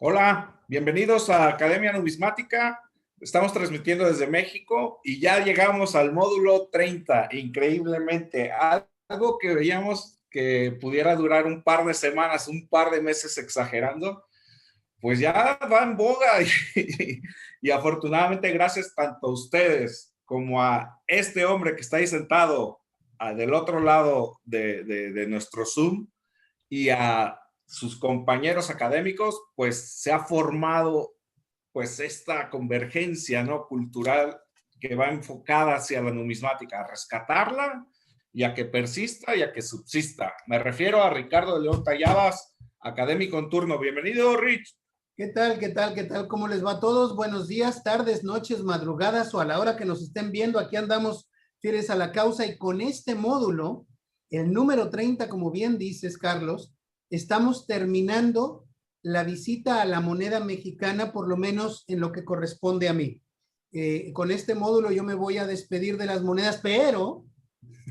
Hola, bienvenidos a Academia Numismática. Estamos transmitiendo desde México y ya llegamos al módulo 30, increíblemente. Algo que veíamos que pudiera durar un par de semanas, un par de meses exagerando, pues ya va en boga y afortunadamente gracias tanto a ustedes como a este hombre que está ahí sentado del otro lado de nuestro Zoom y a sus compañeros académicos, pues se ha formado pues esta convergencia, ¿no?, cultural que va enfocada hacia la numismática, a rescatarla y a que persista y a que subsista. Me refiero a Ricardo de León Tallabas, académico en turno. Bienvenido, Rich. ¿Qué tal? ¿Qué tal? ¿Qué tal? ¿Cómo les va a todos? Buenos días, tardes, noches, madrugadas o a la hora que nos estén viendo. Aquí andamos fieles a la causa y con este módulo, el número 30, como bien dices, Carlos, estamos terminando la visita a la moneda mexicana, por lo menos en lo que corresponde a mí. Con este módulo yo me voy a despedir de las monedas, pero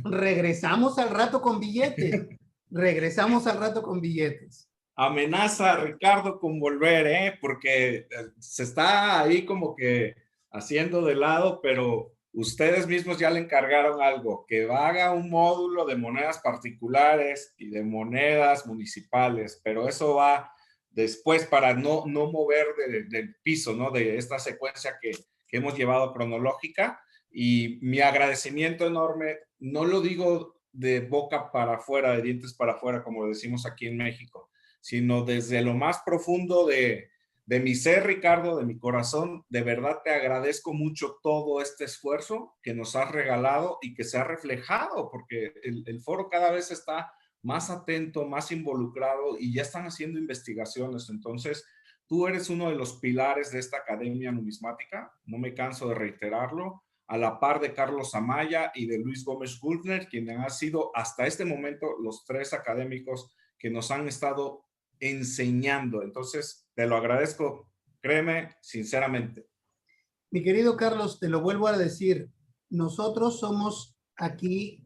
regresamos al rato con billetes. Regresamos al rato con billetes. Amenaza a Ricardo con volver, porque se está ahí como que haciendo de lado, pero ustedes mismos ya le encargaron algo, que haga un módulo de monedas particulares y de monedas municipales, pero eso va después para no mover del piso, ¿no?, de esta secuencia que hemos llevado cronológica. Y mi agradecimiento enorme, no lo digo de boca para afuera, de dientes para afuera, como decimos aquí en México, sino desde lo más profundo de mi ser, Ricardo, de mi corazón. De verdad te agradezco mucho todo este esfuerzo que nos has regalado y que se ha reflejado, porque el foro cada vez está más atento, más involucrado y ya están haciendo investigaciones. Entonces, tú eres uno de los pilares de esta academia numismática, no me canso de reiterarlo, a la par de Carlos Amaya y de Luis Gómez Gultner, quienes han sido hasta este momento los tres académicos que nos han estado enseñando. Entonces, te lo agradezco, créeme, sinceramente. Mi querido Carlos, te lo vuelvo a decir, nosotros somos aquí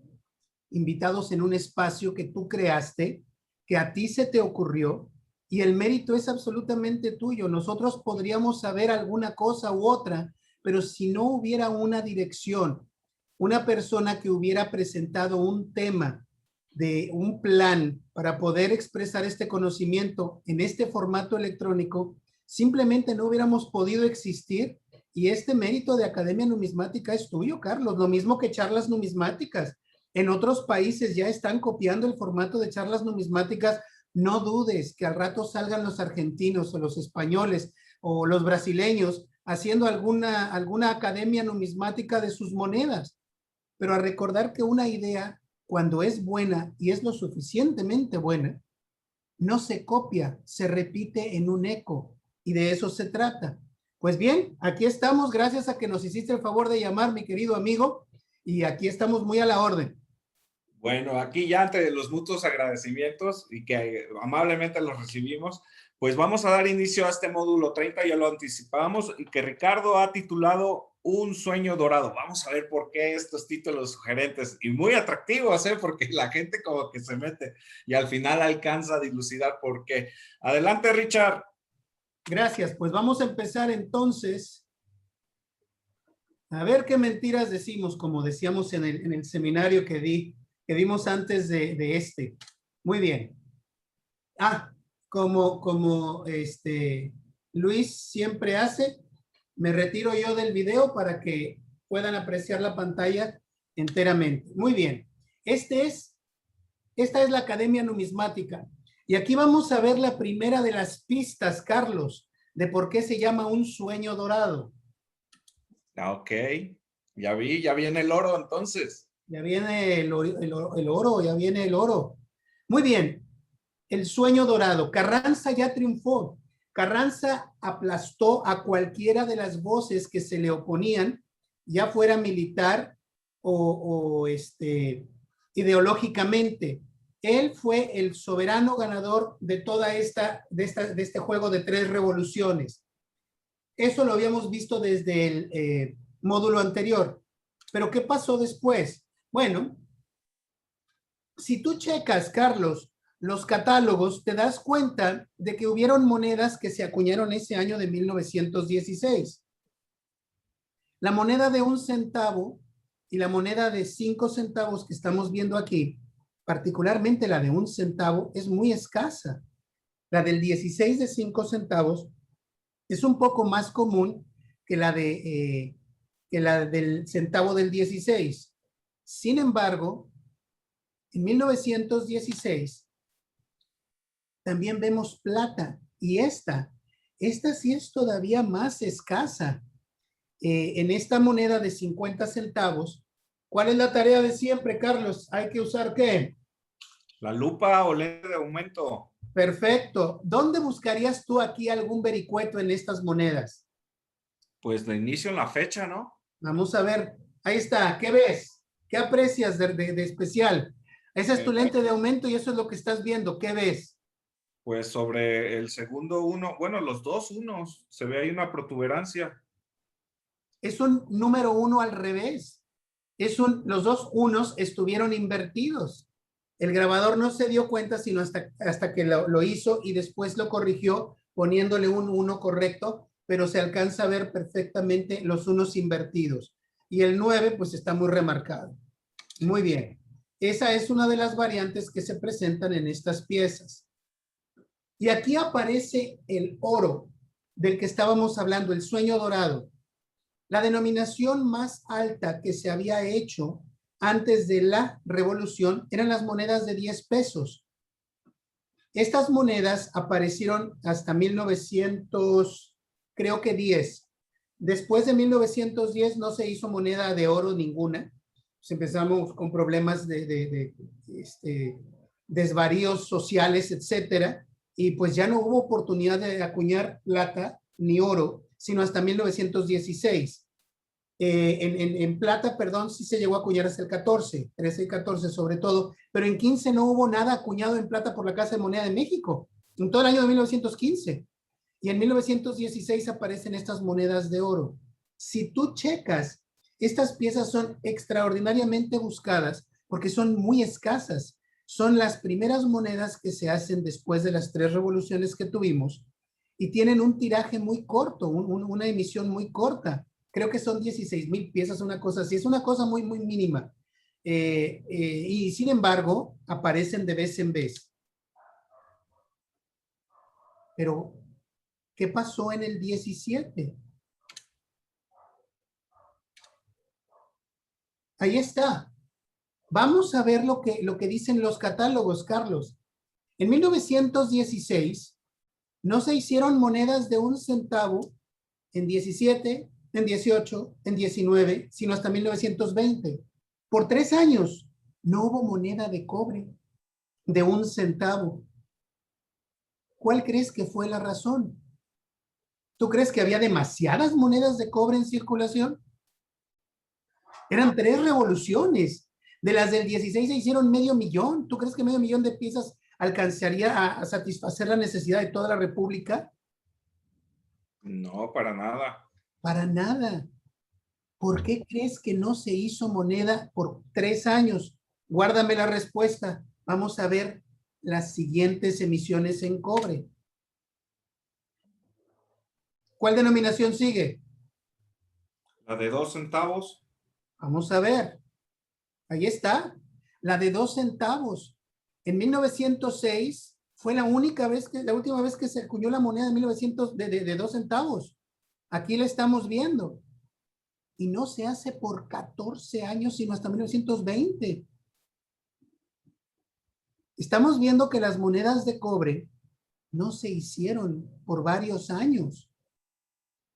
invitados en un espacio que tú creaste, que a ti se te ocurrió, y el mérito es absolutamente tuyo. Nosotros podríamos saber alguna cosa u otra, pero si no hubiera una dirección, una persona que hubiera presentado un tema de un plan para poder expresar este conocimiento en este formato electrónico, simplemente no hubiéramos podido existir. Y este mérito de Academia Numismática es tuyo, Carlos, lo mismo que charlas numismáticas. En otros países ya están copiando el formato de charlas numismáticas. No dudes que al rato salgan los argentinos o los españoles o los brasileños haciendo alguna academia numismática de sus monedas. Pero a recordar que una idea, cuando es buena y es lo suficientemente buena, no se copia, se repite en un eco, y de eso se trata. Pues bien, aquí estamos, gracias a que nos hiciste el favor de llamar, mi querido amigo, y aquí estamos muy a la orden. Bueno, aquí ya ante los mutuos agradecimientos y que amablemente los recibimos, pues vamos a dar inicio a este módulo 30, ya lo anticipamos, y que Ricardo ha titulado Un sueño dorado. Vamos a ver por qué estos títulos sugerentes y muy atractivos, porque la gente como que se mete y al final alcanza a dilucidar por qué. Adelante, Richard. Gracias, pues vamos a empezar entonces. A ver qué mentiras decimos, como decíamos en el seminario que dimos antes de este. Muy bien. Como Luis siempre hace, me retiro yo del video para que puedan apreciar la pantalla enteramente. Muy bien. Esta es la Academia Numismática. Y aquí vamos a ver la primera de las pistas, Carlos, de por qué se llama un sueño dorado. Ok, ya viene el oro entonces. Ya viene el oro, ya viene el oro. Muy bien, el sueño dorado. Carranza ya triunfó. Carranza aplastó a cualquiera de las voces que se le oponían, ya fuera militar o ideológicamente. Él fue el soberano ganador de de este juego de tres revoluciones. Eso lo habíamos visto desde el módulo anterior. Pero ¿qué pasó después? Bueno, si tú checas, Carlos, los catálogos, te das cuenta de que hubieron monedas que se acuñaron ese año de 1916. La moneda de 1 centavo y la moneda de 5 centavos que estamos viendo aquí, particularmente la de 1 centavo, es muy escasa. La del 16 de 5 centavos es un poco más común que que la del centavo del 16. Sin embargo, en 1916 también vemos plata y esta sí es todavía más escasa. En esta moneda de 50 centavos, ¿cuál es la tarea de siempre, Carlos? ¿Hay que usar qué? La lupa o lente de aumento. Perfecto. ¿Dónde buscarías tú aquí algún vericueto en estas monedas? Pues de inicio en la fecha, ¿no? Vamos a ver. Ahí está. ¿Qué ves? ¿Qué aprecias de especial? Esa es tu lente de aumento y eso es lo que estás viendo. ¿Qué ves? Pues sobre el segundo uno, bueno, los dos unos, se ve ahí una protuberancia. Es un número 1 al revés. Los dos unos estuvieron invertidos. El grabador no se dio cuenta sino hasta que lo hizo y después lo corrigió poniéndole un 1 correcto, pero se alcanza a ver perfectamente los unos invertidos. Y el 9 pues está muy remarcado. Muy bien. Esa es una de las variantes que se presentan en estas piezas. Y aquí aparece el oro del que estábamos hablando, el sueño dorado. La denominación más alta que se había hecho antes de la revolución eran las monedas de 10 pesos. Estas monedas aparecieron hasta 1900, creo que 10. Después de 1910 no se hizo moneda de oro ninguna. Pues empezamos con problemas de desvaríos sociales, etcétera, y pues ya no hubo oportunidad de acuñar plata ni oro, sino hasta 1916. En plata, perdón, sí se llegó a acuñar hasta el 14, 13 y 14 sobre todo, pero en 15 no hubo nada acuñado en plata por la Casa de Moneda de México, en todo el año de 1915. Y en 1916 aparecen estas monedas de oro. Si tú checas, estas piezas son extraordinariamente buscadas porque son muy escasas. Son las primeras monedas que se hacen después de las 3 revoluciones que tuvimos y tienen un tiraje muy corto, una emisión muy corta. Creo que son 16,000 piezas, una cosa así. Es una cosa muy, muy mínima. Y sin embargo, aparecen de vez en vez. Pero, ¿qué pasó en el 17? Ahí está. Vamos a ver lo que dicen los catálogos, Carlos. En 1916 no se hicieron monedas de 1 centavo en 17, en 18, en 19, sino hasta 1920. Por 3 años no hubo moneda de cobre de 1 centavo. ¿Cuál crees que fue la razón? ¿Tú crees que había demasiadas monedas de cobre en circulación? Eran 3 revoluciones. De las del 16 se hicieron 500,000. ¿Tú crees que 500,000 de piezas alcanzaría a satisfacer la necesidad de toda la República? No, para nada. Para nada. ¿Por qué crees que no se hizo moneda por 3 años? Guárdame la respuesta. Vamos a ver las siguientes emisiones en cobre. ¿Cuál denominación sigue? La de 2 centavos. Vamos a ver. Ahí está. La de 2 centavos. En 1906 fue la última vez que se acuñó la moneda de 2 centavos. Aquí la estamos viendo. Y no se hace por 14 años, sino hasta 1920. Estamos viendo que las monedas de cobre no se hicieron por varios años.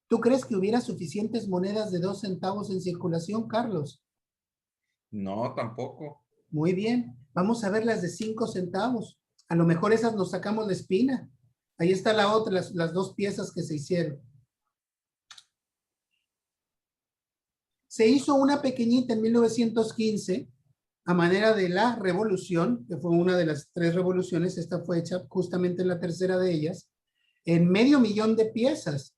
¿Tú crees que hubiera suficientes monedas de 2 centavos en circulación, Carlos? No, tampoco. Muy bien. Vamos a ver las de 5 centavos. A lo mejor esas nos sacamos la espina. Ahí está la otra, las 2 piezas que se hicieron. Se hizo una pequeñita en 1915 a manera de la revolución, que fue una de las 3 revoluciones. Esta fue hecha justamente en la tercera de ellas, en 500,000 de piezas.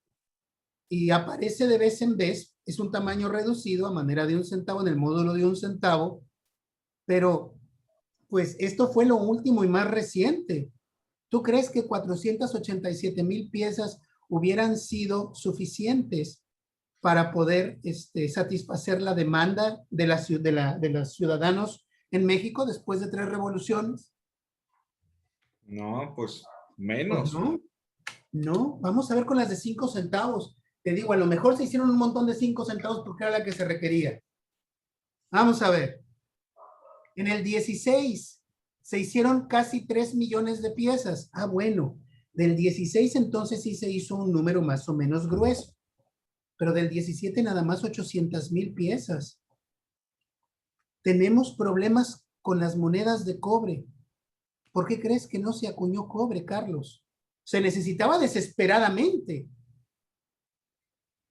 Y aparece de vez en vez. Es un tamaño reducido a manera de 1 centavo en el módulo de 1 centavo, pero Pues esto fue lo último y más reciente. ¿Tú crees que 487,000 piezas hubieran sido suficientes para poder satisfacer la demanda de los ciudadanos en México después de 3 revoluciones? No, pues Pues menos. no, no. Vamos a ver con las de 5 centavos. Te digo, a lo mejor se hicieron un montón de 5 centavos porque era la que se requería. Vamos a ver. En el 16 se hicieron casi 3 millones de piezas. Ah, bueno. Del 16 entonces sí se hizo un número más o menos grueso. Pero del 17 nada más 800,000 piezas. Tenemos problemas con las monedas de cobre. ¿Por qué crees que no se acuñó cobre, Carlos? Se necesitaba desesperadamente.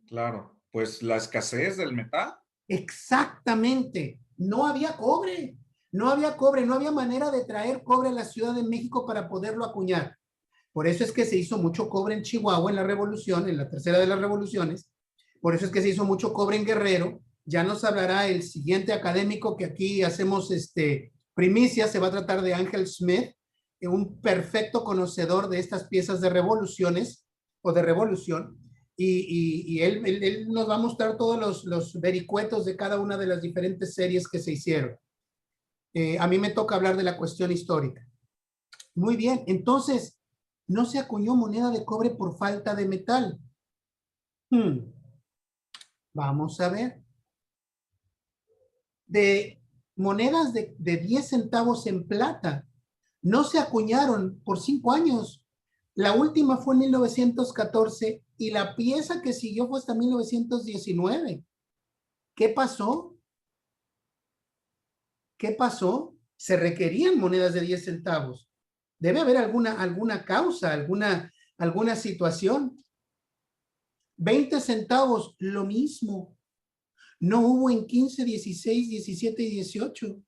Claro, pues la escasez del metal. Exactamente. No había cobre. No había cobre. No había manera de traer cobre a la Ciudad de México para poderlo acuñar. Por eso es que se hizo mucho cobre en Chihuahua en la revolución, en la tercera de las revoluciones. Por eso es que se hizo mucho cobre en Guerrero. Ya nos hablará el siguiente académico que aquí hacemos primicia. Se va a tratar de Ángel Smith, un perfecto conocedor de estas piezas de revoluciones o de revolución. Y él nos va a mostrar todos los vericuetos de cada una de las diferentes series que se hicieron. A mí me toca hablar de la cuestión histórica. Muy bien, entonces, no se acuñó moneda de cobre por falta de metal. Vamos a ver. De monedas de 10 centavos en plata, no se acuñaron por 5 años. La última fue en 1914 y la pieza que siguió fue hasta 1919. ¿Qué pasó? ¿Qué pasó? Se requerían monedas de 10 centavos. Debe haber alguna causa, alguna situación. 20 centavos, lo mismo. No hubo en 15, 16, 17 y 18.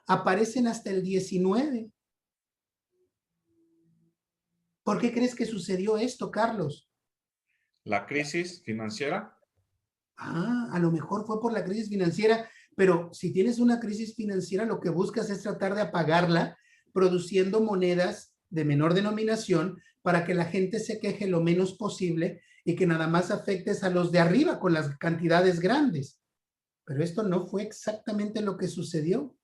Aparecen hasta el 19. ¿Por qué crees que sucedió esto, Carlos? La crisis financiera. A lo mejor fue por la crisis financiera, pero si tienes una crisis financiera, lo que buscas es tratar de apagarla produciendo monedas de menor denominación para que la gente se queje lo menos posible y que nada más afectes a los de arriba con las cantidades grandes. Pero esto no fue exactamente lo que sucedió.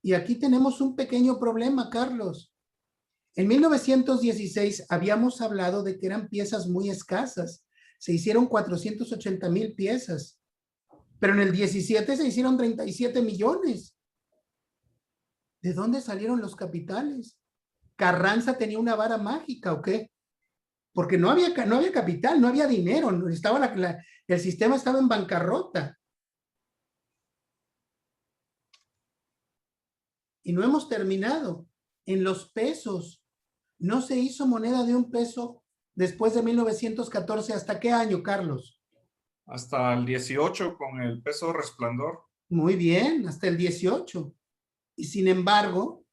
Y aquí tenemos un pequeño problema, Carlos. En 1916 habíamos hablado de que eran piezas muy escasas. Se hicieron 480,000 piezas. Pero en el 17 se hicieron 37 millones. ¿De dónde salieron los capitales? ¿Carranza tenía una vara mágica o qué? Porque no había capital, no había dinero. El sistema estaba en bancarrota. Y no hemos terminado. En los pesos, no se hizo moneda de 1 peso después de 1914. ¿Hasta qué año, Carlos? Hasta el 18 con el peso resplandor. Muy bien, hasta el 18. Y sin embargo,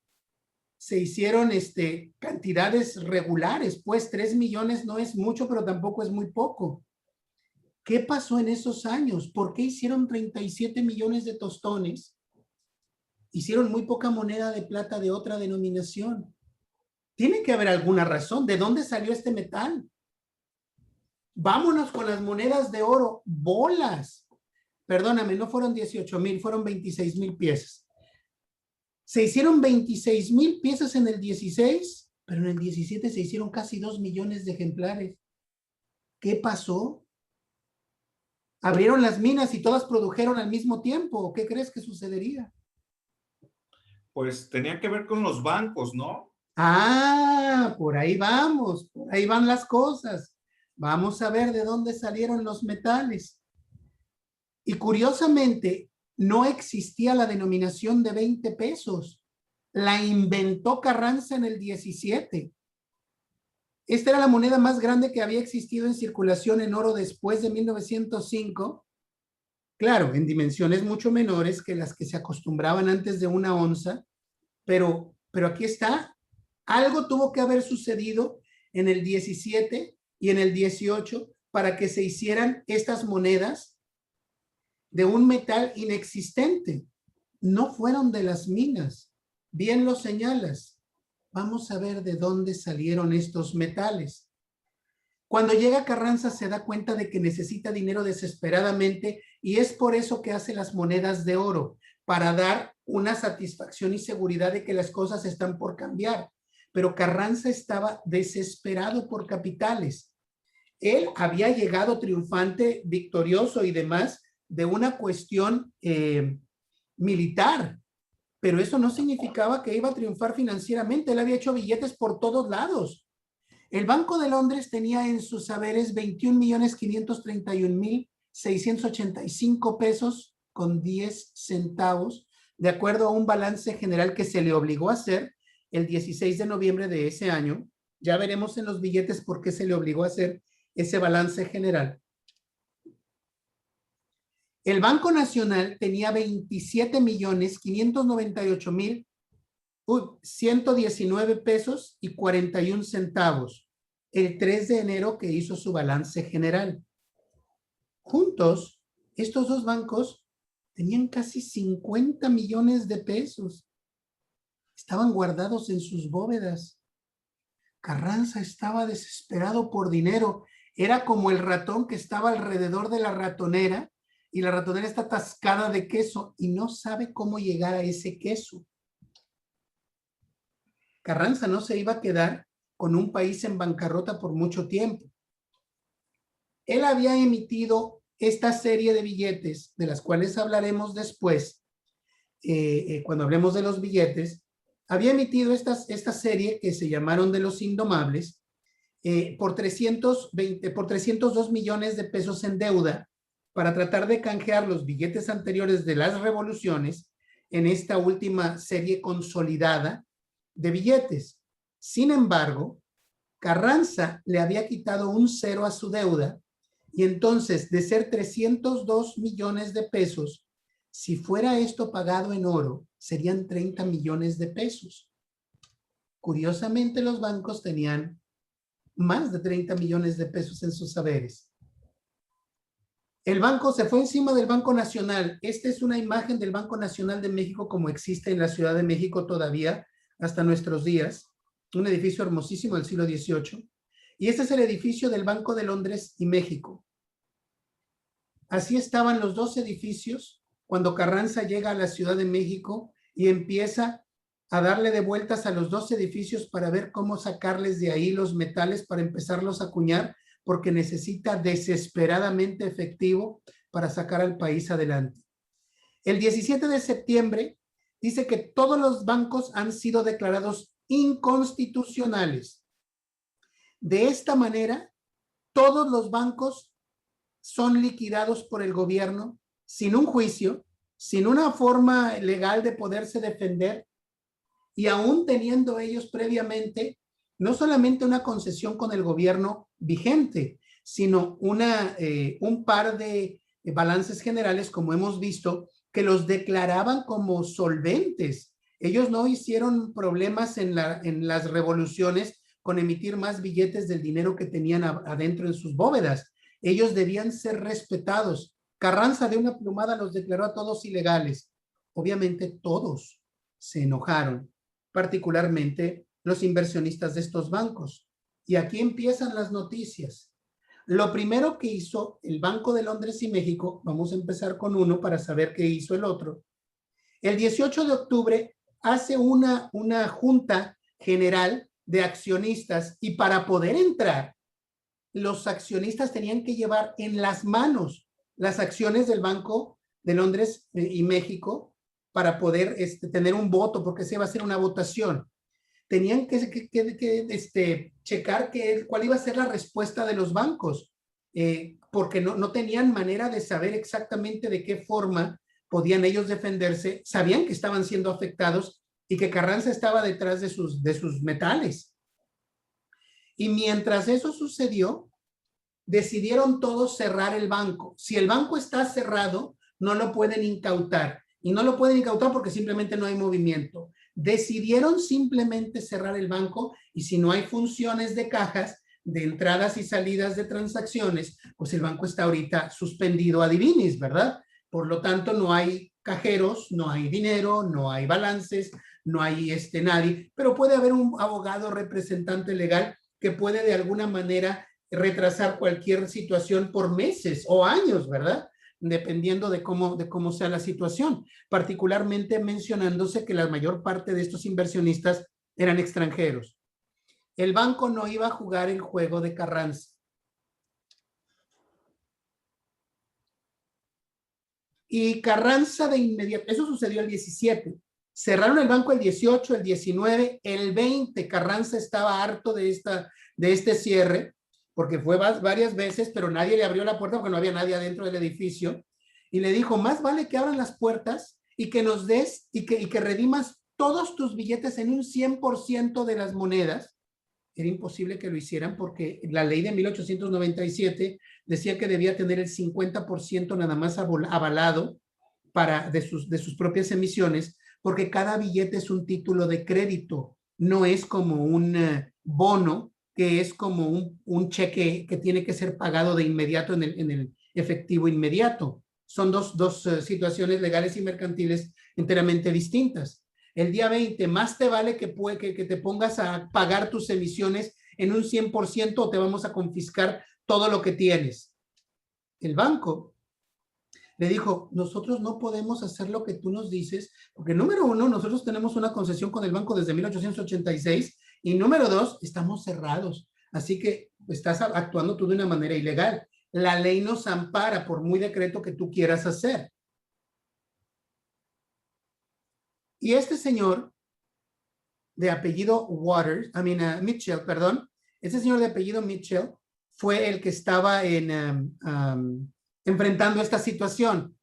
se hicieron cantidades regulares, pues 3 millones no es mucho, pero tampoco es muy poco. ¿Qué pasó en esos años? ¿Por qué hicieron 37 millones de tostones? Hicieron muy poca moneda de plata de otra denominación. Tiene que haber alguna razón. ¿De dónde salió este metal? Vámonos con las monedas de oro, bolas. Perdóname, no fueron 18,000, fueron 26,000 piezas. Se hicieron 26,000 piezas en el 16, pero en el 17 se hicieron casi 2 millones de ejemplares. ¿Qué pasó? ¿Abrieron las minas y todas produjeron al mismo tiempo? ¿Qué crees que sucedería? Pues tenía que ver con los bancos, ¿no? Por ahí vamos, por ahí van las cosas. Vamos a ver de dónde salieron los metales. Y curiosamente, no existía la denominación de 20 pesos. La inventó Carranza en el 17. Esta era la moneda más grande que había existido en circulación en oro después de 1905. Claro, en dimensiones mucho menores que las que se acostumbraban antes de 1 onza, pero aquí está. Algo tuvo que haber sucedido en el 17 y en el 18 para que se hicieran estas monedas de un metal inexistente. No fueron de las minas. Bien lo señalas. Vamos a ver de dónde salieron estos metales. Cuando llega Carranza se da cuenta de que necesita dinero desesperadamente y es por eso que hace las monedas de oro, para dar una satisfacción y seguridad de que las cosas están por cambiar. Pero Carranza estaba desesperado por capitales. Él había llegado triunfante, victorioso y demás de una cuestión militar, pero eso no significaba que iba a triunfar financieramente. Él había hecho billetes por todos lados. El Banco de Londres tenía en sus saberes 21.531.685 pesos con 10 centavos, de acuerdo a un balance general que se le obligó a hacer el 16 de noviembre de ese año. Ya veremos en los billetes por qué se le obligó a hacer ese balance general. El Banco Nacional tenía 27.598.119 pesos y 41 centavos el 3 de enero que hizo su balance general. Juntos, estos dos bancos tenían casi 50 millones de pesos. Estaban guardados en sus bóvedas. Carranza estaba desesperado por dinero. Era como el ratón que estaba alrededor de la ratonera y la ratonera está atascada de queso y no sabe cómo llegar a ese queso. Carranza no se iba a quedar con un país en bancarrota por mucho tiempo. Él había emitido esta serie de billetes, de las cuales hablaremos después, cuando hablemos de los billetes. Había emitido esta serie que se llamaron de los Indomables por 302 millones de pesos en deuda para tratar de canjear los billetes anteriores de las revoluciones en esta última serie consolidada de billetes. Sin embargo, Carranza le había quitado un cero a su deuda y entonces de ser 302 millones de pesos, si fuera esto pagado en oro, serían 30 millones de pesos. Curiosamente, los bancos tenían más de 30 millones de pesos en sus saberes. El banco se fue encima del Banco Nacional. Esta es una imagen del Banco Nacional de México como existe en la Ciudad de México todavía hasta nuestros días. Un edificio hermosísimo del siglo XVIII. Y este es el edificio del Banco de Londres y México. Así estaban los dos edificios cuando Carranza llega a la Ciudad de México y empieza a darle de vueltas a los dos edificios para ver cómo sacarles de ahí los metales para empezarlos a acuñar, porque necesita desesperadamente efectivo para sacar al país adelante. El 17 de septiembre dice que todos los bancos han sido declarados inconstitucionales. De esta manera, todos los bancos son liquidados por el gobierno sin un juicio, sin una forma legal de poderse defender, y aún teniendo ellos previamente no solamente una concesión con el gobierno vigente, sino un par de balances generales, como hemos visto, que los declaraban como solventes. Ellos no hicieron problemas en las revoluciones con emitir más billetes del dinero que tenían adentro en sus bóvedas. Ellos debían ser respetados. Carranza de una plumada los declaró a todos ilegales. Obviamente todos se enojaron, particularmente los inversionistas de estos bancos. Y aquí empiezan las noticias. Lo primero que hizo el Banco de Londres y México, vamos a empezar con uno para saber qué hizo el otro. El 18 de octubre hace una junta general de accionistas y para poder entrar, los accionistas tenían que llevar en las manos las acciones del Banco de Londres y México para poder tener un voto, porque se iba a hacer una votación. Tenían que checar cuál iba a ser la respuesta de los bancos, porque no tenían manera de saber exactamente de qué forma podían ellos defenderse. Sabían que estaban siendo afectados y que Carranza estaba detrás de sus metales. Y mientras eso sucedió, decidieron todos cerrar el banco. Si el banco está cerrado, no lo pueden incautar. Y no lo pueden incautar porque simplemente no hay movimiento. Decidieron simplemente cerrar el banco y si no hay funciones de cajas, de entradas y salidas de transacciones, pues el banco está ahorita suspendido a divinis, ¿verdad? Por lo tanto, no hay cajeros, no hay dinero, no hay balances, no hay nadie, pero puede haber un abogado representante legal que puede de alguna manera retrasar cualquier situación por meses o años, ¿verdad? Dependiendo de cómo sea la situación, particularmente mencionándose que la mayor parte de estos inversionistas eran extranjeros. El banco no iba a jugar el juego de Carranza. Y Carranza de inmediato, eso sucedió el 17, cerraron el banco el 18, el 19, el 20, Carranza estaba harto de este cierre, porque fue varias veces, pero nadie le abrió la puerta porque no había nadie adentro del edificio, y le dijo, más vale que abran las puertas y que nos des y que redimas todos tus billetes en un 100% de las monedas. Era imposible que lo hicieran porque la ley de 1897 decía que debía tener el 50% nada más avalado de sus propias emisiones, porque cada billete es un título de crédito, no es como un bono, que es como un cheque que tiene que ser pagado de inmediato en el efectivo inmediato. Son dos situaciones legales y mercantiles enteramente distintas. El día 20, más te vale que te pongas a pagar tus emisiones en un 100% o te vamos a confiscar todo lo que tienes. El banco le dijo, nosotros no podemos hacer lo que tú nos dices, porque número uno, nosotros tenemos una concesión con el banco desde 1886 y número dos, estamos cerrados. Así que estás actuando tú de una manera ilegal. La ley nos ampara por muy decreto que tú quieras hacer. Y este señor de apellido Mitchell, perdón, ese señor de apellido Mitchell fue el que estaba enfrentando esta situación.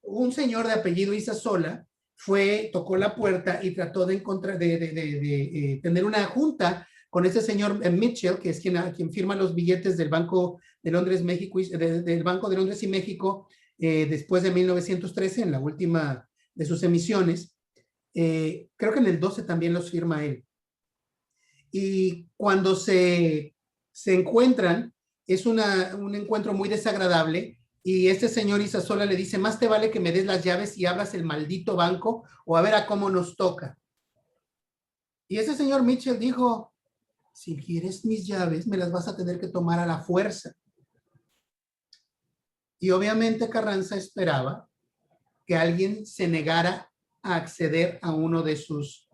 Un señor de apellido Isasola tocó la puerta y trató de tener una junta con ese señor Mitchell, que es quien firma los billetes del Banco de Londres, México, del Banco de Londres y México, después de 1913, en la última de sus emisiones. Creo que en el 12 también los firma él. Y cuando se encuentran, es un encuentro muy desagradable, y este señor Isasola le dice, más te vale que me des las llaves y abras el maldito banco o a ver a cómo nos toca. Y ese señor Mitchell dijo, si quieres mis llaves, me las vas a tener que tomar a la fuerza. Y obviamente Carranza esperaba que alguien se negara a acceder a uno de sus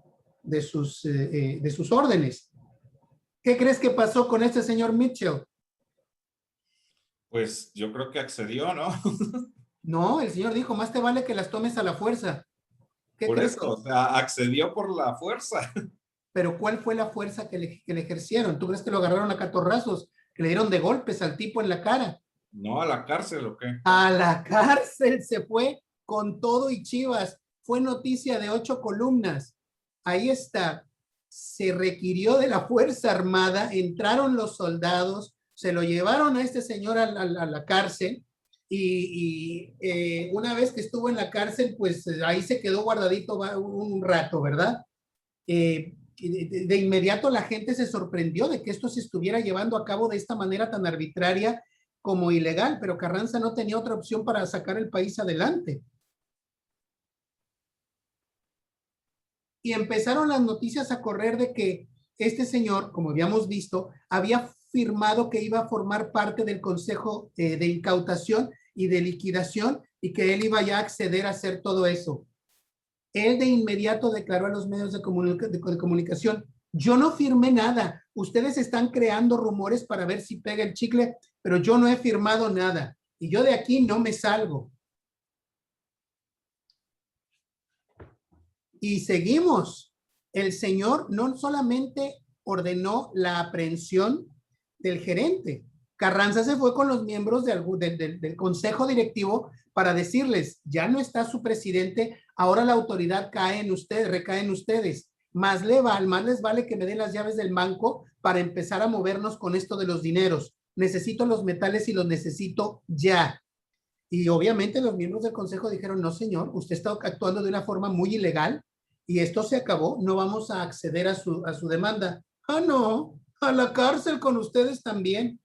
órdenes. ¿Qué crees que pasó con este señor Mitchell? Pues yo creo que accedió, ¿no? No, el señor dijo, más te vale que las tomes a la fuerza. Por eso, o sea, accedió por la fuerza. Pero ¿cuál fue la fuerza que le ejercieron? ¿Tú crees que lo agarraron a catorrazos? ¿Que le dieron de golpes al tipo en la cara? No, a la cárcel, ¿o qué? A la cárcel se fue con todo y chivas. Fue noticia de 8 columnas. Ahí está. Se requirió de la Fuerza Armada, entraron los soldados, se lo llevaron a este señor a la cárcel y una vez que estuvo en la cárcel, pues ahí se quedó guardadito un rato, ¿verdad? De inmediato la gente se sorprendió de que esto se estuviera llevando a cabo de esta manera tan arbitraria como ilegal, pero Carranza no tenía otra opción para sacar el país adelante. Y empezaron las noticias a correr de que este señor, como habíamos visto, había firmado que iba a formar parte del Consejo de Incautación y de Liquidación y que él iba ya a acceder a hacer todo eso. Él de inmediato declaró a los medios de comunicación, yo no firmé nada, ustedes están creando rumores para ver si pega el chicle, pero yo no he firmado nada y yo de aquí no me salgo. Y seguimos. El señor no solamente ordenó la aprehensión del gerente, Carranza se fue con los miembros del consejo directivo para decirles, ya no está su presidente, ahora la autoridad recae en ustedes. Más les vale que me den las llaves del banco para empezar a movernos con esto de los dineros. Necesito los metales y los necesito ya. Y obviamente los miembros del consejo dijeron, no señor, usted está actuando de una forma muy ilegal y esto se acabó, no vamos a acceder a su demanda. Ah, no, a la cárcel con ustedes también.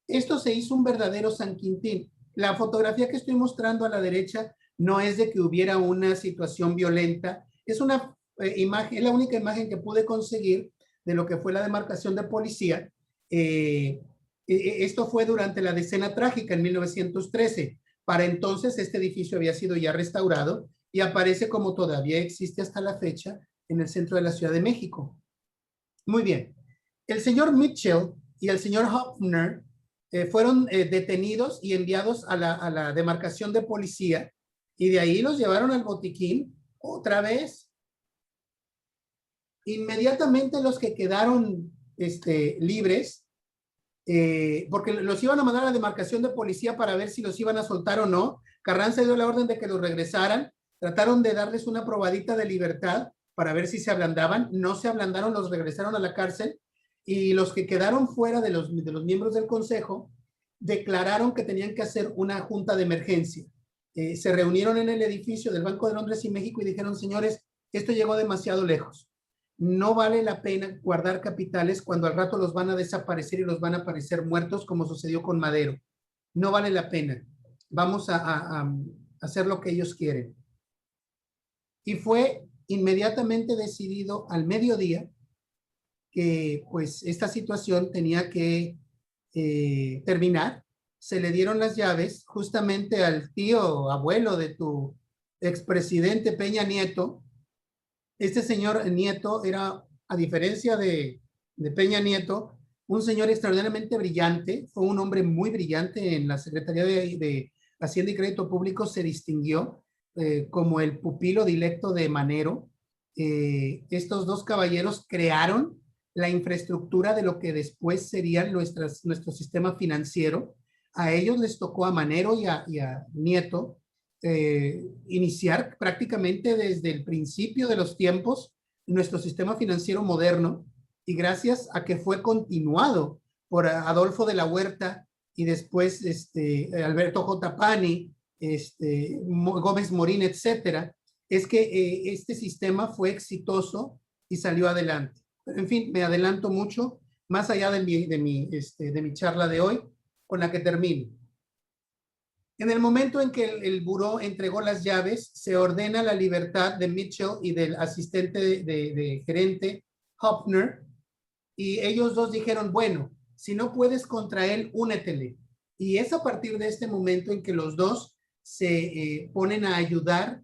Esto se hizo un verdadero San Quintín. La fotografía que estoy mostrando a la derecha no es de que hubiera una situación violenta, es una imagen, es la única imagen que pude conseguir de lo que fue la demarcación de policía. Esto fue durante la decena trágica en 1913. Para entonces este edificio había sido ya restaurado y aparece como todavía existe hasta la fecha en el centro de la Ciudad de México. Muy bien. El señor Mitchell y el señor Hopner fueron detenidos y enviados a la demarcación de policía y de ahí los llevaron al botiquín otra vez. Inmediatamente los que quedaron libres, porque los iban a mandar a la demarcación de policía para ver si los iban a soltar o no. Carranza dio la orden de que los regresaran, trataron de darles una probadita de libertad para ver si se ablandaban, no se ablandaron, los regresaron a la cárcel y los que quedaron fuera de los miembros del consejo declararon que tenían que hacer una junta de emergencia. Se reunieron en el edificio del Banco de Londres y México y dijeron, señores, esto llegó demasiado lejos. No vale la pena guardar capitales cuando al rato los van a desaparecer y los van a aparecer muertos como sucedió con Madero. No vale la pena. Vamos a hacer lo que ellos quieren. Y fue inmediatamente decidido al mediodía que pues esta situación tenía que terminar. Se le dieron las llaves justamente al tío abuelo de tu expresidente Peña Nieto. Este señor Nieto era, a diferencia de Peña Nieto, un señor extraordinariamente brillante, fue un hombre muy brillante en la Secretaría de Hacienda y Crédito Público, se distinguió como el pupilo directo de Manero. Estos dos caballeros crearon la infraestructura de lo que después sería nuestro sistema financiero. A ellos les tocó, a Manero y a Nieto, iniciar prácticamente desde el principio de los tiempos nuestro sistema financiero moderno, y gracias a que fue continuado por Adolfo de la Huerta y después Alberto J. Pani, Gómez Morín, etcétera, es que este sistema fue exitoso y salió adelante. En fin, me adelanto mucho, más allá de mi charla de hoy, con la que termino. En el momento en que el buró entregó las llaves, se ordena la libertad de Mitchell y del asistente de gerente Hopner, y ellos dos dijeron, bueno, si no puedes contra él, únetele. Y es a partir de este momento en que los dos se ponen a ayudar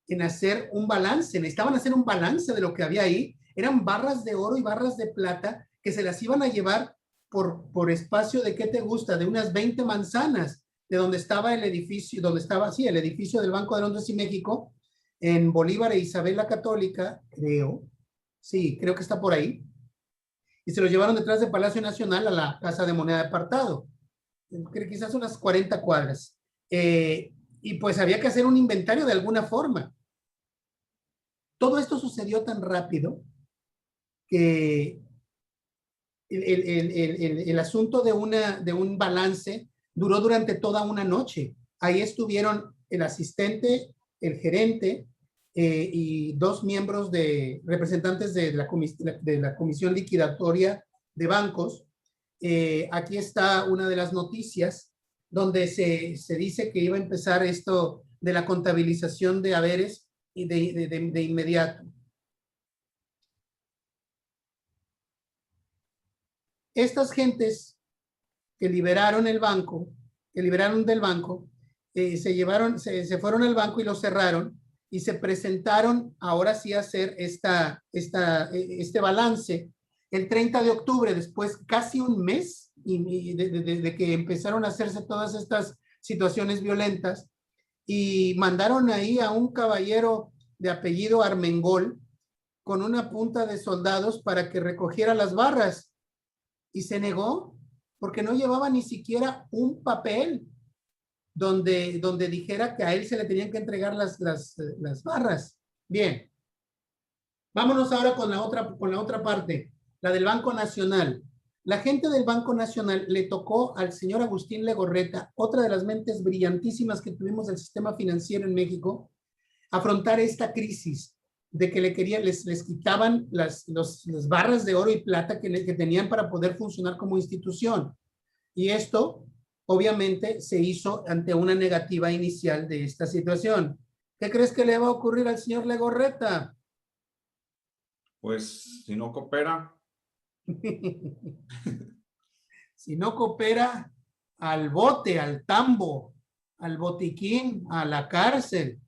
en hacer un balance. Necesitaban hacer un balance de lo que había ahí. Eran barras de oro y barras de plata que se las iban a llevar por espacio de, ¿qué te gusta? De unas 20 manzanas, de donde estaba el edificio, el edificio del Banco de Londres y México, en Bolívar e Isabel la Católica, creo. Sí, creo que está por ahí. Y se lo llevaron detrás del Palacio Nacional a la Casa de Moneda de Apartado. Quizás unas 40 cuadras. Y pues había que hacer un inventario de alguna forma. Todo esto sucedió tan rápido que el asunto de un balance duró durante toda una noche. Ahí estuvieron el asistente, el gerente y dos miembros representantes de la Comisión Liquidatoria de Bancos. Aquí está una de las noticias donde se dice que iba a empezar esto de la contabilización de haberes y de inmediato. Estas gentes que liberaron el banco, que liberaron del banco, se fueron al banco y lo cerraron y se presentaron ahora sí a hacer este balance el 30 de octubre, después casi un mes de que empezaron a hacerse todas estas situaciones violentas, y mandaron ahí a un caballero de apellido Armengol con una punta de soldados para que recogiera las barras, y se negó porque no llevaba ni siquiera un papel donde dijera que a él se le tenían que entregar las barras. Bien, vámonos ahora con la otra parte, la del Banco Nacional. La gente del Banco Nacional le tocó al señor Agustín Legorreta, otra de las mentes brillantísimas que tuvimos del sistema financiero en México, afrontar esta crisis. de que les quitaban las barras de oro y plata que tenían para poder funcionar como institución. Y esto, obviamente, se hizo ante una negativa inicial de esta situación. ¿Qué crees que le va a ocurrir al señor Legorreta? Pues si no coopera. Si no coopera, al bote, al tambo, al botiquín, a la cárcel.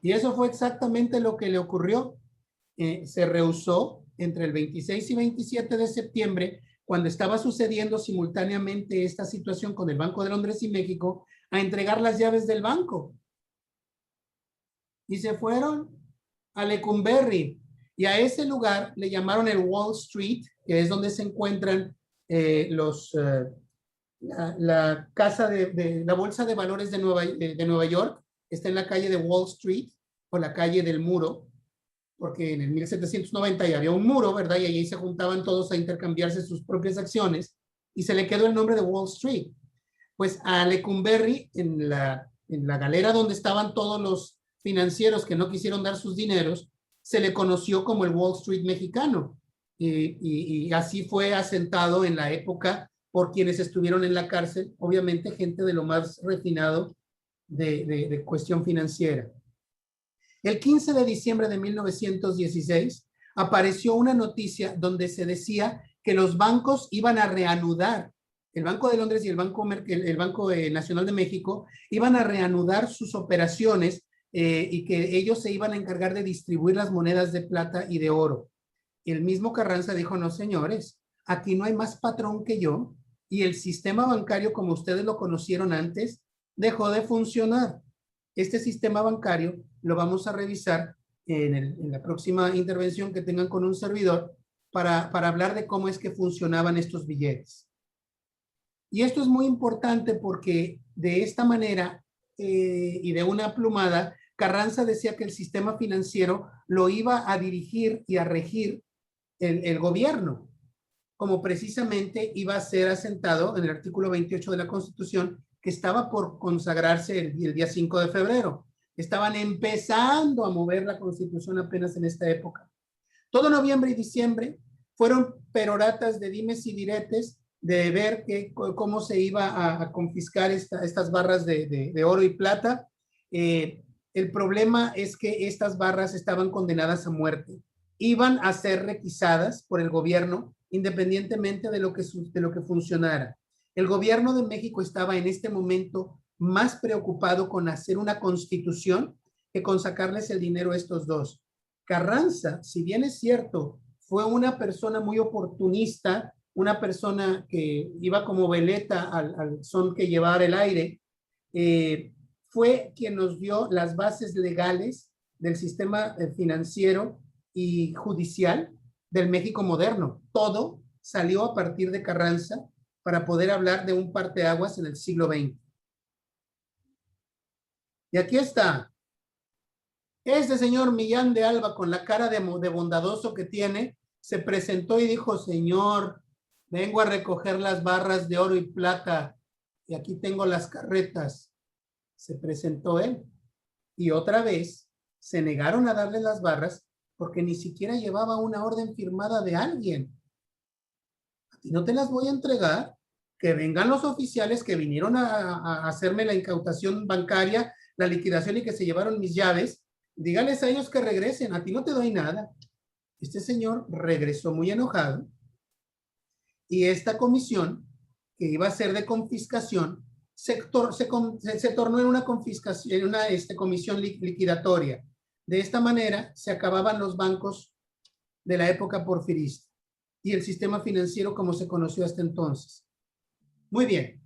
Y eso fue exactamente lo que le ocurrió. Se rehusó entre el 26 y 27 de septiembre, cuando estaba sucediendo simultáneamente esta situación con el Banco de Londres y México, a entregar las llaves del banco. Y se fueron a Lecumberri. Y a ese lugar le llamaron el Wall Street, que es donde se encuentran la casa de la Bolsa de Valores de Nueva York. Está en la calle de Wall Street, o la calle del muro, porque en el 1790 ya había un muro, ¿verdad? Y allí se juntaban todos a intercambiarse sus propias acciones, y se le quedó el nombre de Wall Street. Pues a Lecumberri, en la galera donde estaban todos los financieros que no quisieron dar sus dineros, se le conoció como el Wall Street mexicano. Y así fue asentado en la época por quienes estuvieron en la cárcel, obviamente gente de lo más refinado de cuestión financiera. El 15 de diciembre de 1916 apareció una noticia donde se decía que los bancos iban a reanudar, el Banco de Londres y el Banco Nacional de México iban a reanudar sus operaciones, y que ellos se iban a encargar de distribuir las monedas de plata y de oro. El mismo Carranza dijo: no, señores, aquí no hay más patrón que yo, y el sistema bancario, como ustedes lo conocieron antes, dejó de funcionar. Este sistema bancario lo vamos a revisar en la próxima intervención que tengan con un servidor, para hablar de cómo es que funcionaban estos billetes. Y esto es muy importante porque de esta manera, y de una plumada, Carranza decía que el sistema financiero lo iba a dirigir y a regir el gobierno, como precisamente iba a ser asentado en el artículo 28 de la Constitución, que estaba por consagrarse el día 5 de febrero. Estaban empezando a mover la Constitución apenas en esta época. Todo noviembre y diciembre fueron peroratas de dimes y diretes, de ver cómo se iba a confiscar estas barras de oro y plata. El problema es que estas barras estaban condenadas a muerte. Iban a ser requisadas por el gobierno independientemente de lo que funcionara. El gobierno de México estaba en este momento más preocupado con hacer una constitución que con sacarles el dinero a estos dos. Carranza, si bien es cierto, fue una persona muy oportunista, una persona que iba como veleta al son que llevara el aire, fue quien nos dio las bases legales del sistema financiero y judicial del México moderno. Todo salió a partir de Carranza para poder hablar de un parteaguas en el siglo XX. Y aquí está. Este señor Millán de Alba, con la cara de bondadoso que tiene, se presentó y dijo: señor, vengo a recoger las barras de oro y plata, y aquí tengo las carretas. Se presentó él, y otra vez se negaron a darle las barras porque ni siquiera llevaba una orden firmada de alguien. A ti no te las voy a entregar, que vengan los oficiales que vinieron a hacerme la incautación bancaria, la liquidación, y que se llevaron mis llaves. Dígales a ellos que regresen, a ti no te doy nada. Este señor regresó muy enojado, y esta comisión, que iba a ser de confiscación, se tornó en una confiscación, en una comisión liquidatoria. De esta manera se acababan los bancos de la época porfirista y el sistema financiero como se conoció hasta entonces. Muy bien.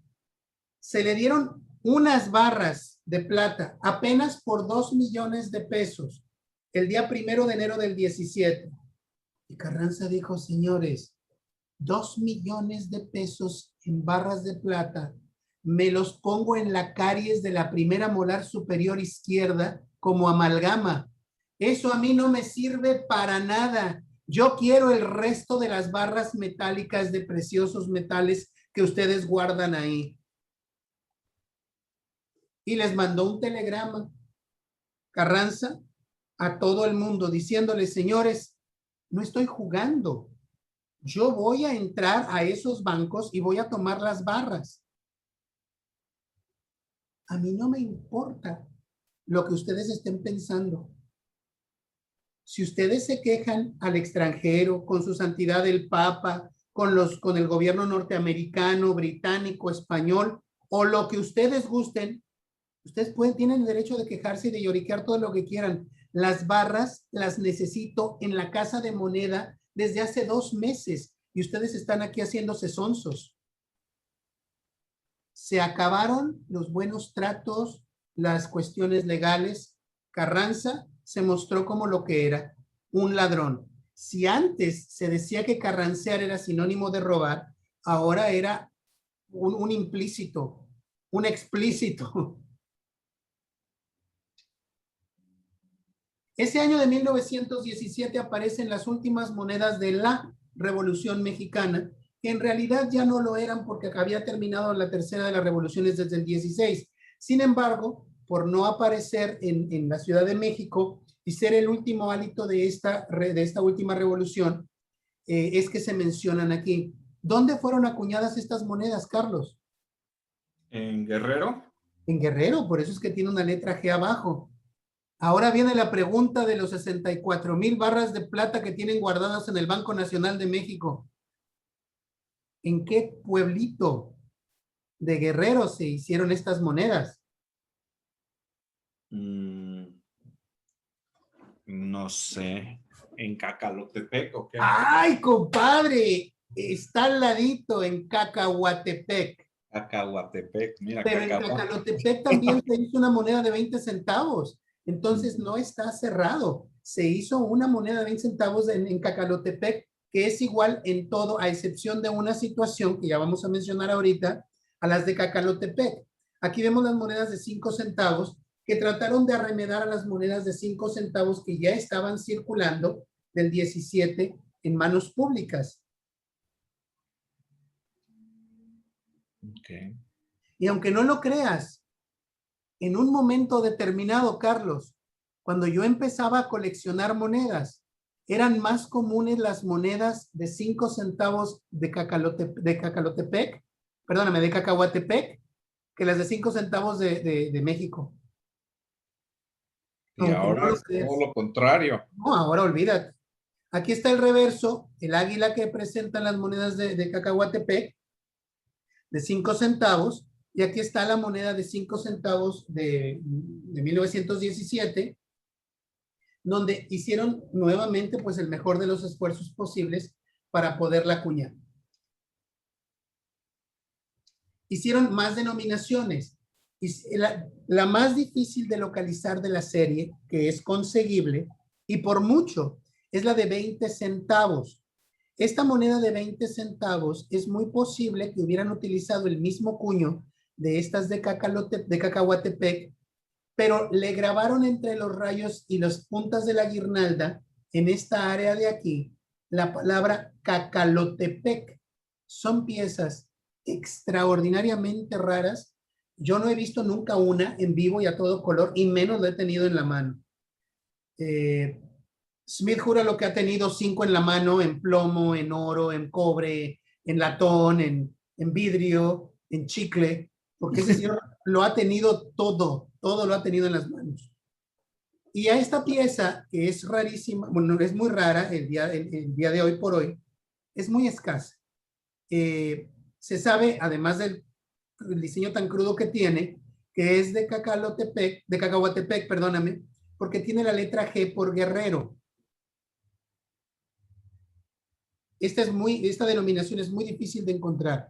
Se le dieron unas barras de plata apenas por 2 millones de pesos el día 1 de enero del 17. Y Carranza dijo: señores, 2 millones de pesos en barras de plata, me los pongo en la caries de la primera molar superior izquierda como amalgama. Eso a mí no me sirve para nada. Yo quiero el resto de las barras metálicas de preciosos metales que ustedes guardan ahí. Y les mandó un telegrama. Carranza a todo el mundo diciéndole, señores, no estoy jugando. Yo voy a entrar a esos bancos y voy a tomar las barras. A mí no me importa lo que ustedes estén pensando. Si ustedes se quejan al extranjero, con su santidad el Papa, con el gobierno norteamericano, británico, español, o lo que ustedes gusten, ustedes tienen el derecho de quejarse y de lloriquear todo lo que quieran. Las barras las necesito en la Casa de Moneda desde hace 2 meses y ustedes están aquí haciéndose sonsos. Se acabaron los buenos tratos, las cuestiones legales. Carranza se mostró como lo que era, un ladrón. Si antes se decía que carrancear era sinónimo de robar, ahora era un implícito, un explícito. Ese año de 1917 aparecen las últimas monedas de la Revolución Mexicana, que en realidad ya no lo eran porque había terminado la tercera de las revoluciones desde el 16. Sin embargo, por no aparecer en la Ciudad de México y ser el último hálito de esta última revolución, es que se mencionan aquí. ¿Dónde fueron acuñadas estas monedas, Carlos? ¿En Guerrero? En Guerrero, por eso es que tiene una letra G abajo. Ahora viene la pregunta de los 64,000 barras de plata que tienen guardadas en el Banco Nacional de México. ¿En qué pueblito de Guerrero se hicieron estas monedas? No sé. ¿En Cacalotepec o qué? ¡Ay, compadre! Está al ladito en Cacahuatepec. Cacahuatepec, mira, Pero en Cacalotepec también se hizo una moneda de 20 centavos. Entonces no está cerrado. Se hizo una moneda de 20 centavos en Cacalotepec que es igual en todo, a excepción de una situación que ya vamos a mencionar ahorita, a las de Cacalotepec. Aquí vemos las monedas de 5 centavos que trataron de arremedar a las monedas de 5 centavos que ya estaban circulando del 17 en manos públicas. Okay. Y aunque no lo creas, en un momento determinado, Carlos, cuando yo empezaba a coleccionar monedas, eran más comunes las monedas de 5 centavos de Cacalotepec, perdóname, de Cacahuatepec, que las de 5 centavos de México. Y Aunque ahora no lo es creas. todo lo contrario. No, ahora olvídate. Aquí está el reverso, el águila que presentan las monedas de Cacahuatepec, de 5 centavos, y aquí está la moneda de 5 centavos de 1917, donde hicieron nuevamente pues el mejor de los esfuerzos posibles para poderla acuñar. Hicieron más denominaciones. Y la más difícil de localizar de la serie, que es conseguible, y por mucho, es la de 20 centavos. Esta moneda de 20 centavos es muy posible que hubieran utilizado el mismo cuño de estas de Cacahuatepec, pero le grabaron entre los rayos y las puntas de la guirnalda, en esta área de aquí, la palabra Cacalotepec. Son piezas extraordinariamente raras. Yo no he visto nunca una en vivo y a todo color, y menos lo he tenido en la mano. Smith jura lo que ha tenido 5 en la mano, en plomo, en oro, en cobre, en latón, en vidrio, en chicle, porque ese señor lo ha tenido todo lo ha tenido en las manos. Y a esta pieza, que es rarísima, bueno, es muy rara el día de hoy por hoy, es muy escasa. Se sabe, además del diseño tan crudo que tiene, que es de Cacahuatepec, perdóname, porque tiene la letra G por Guerrero. Esta denominación es muy difícil de encontrar.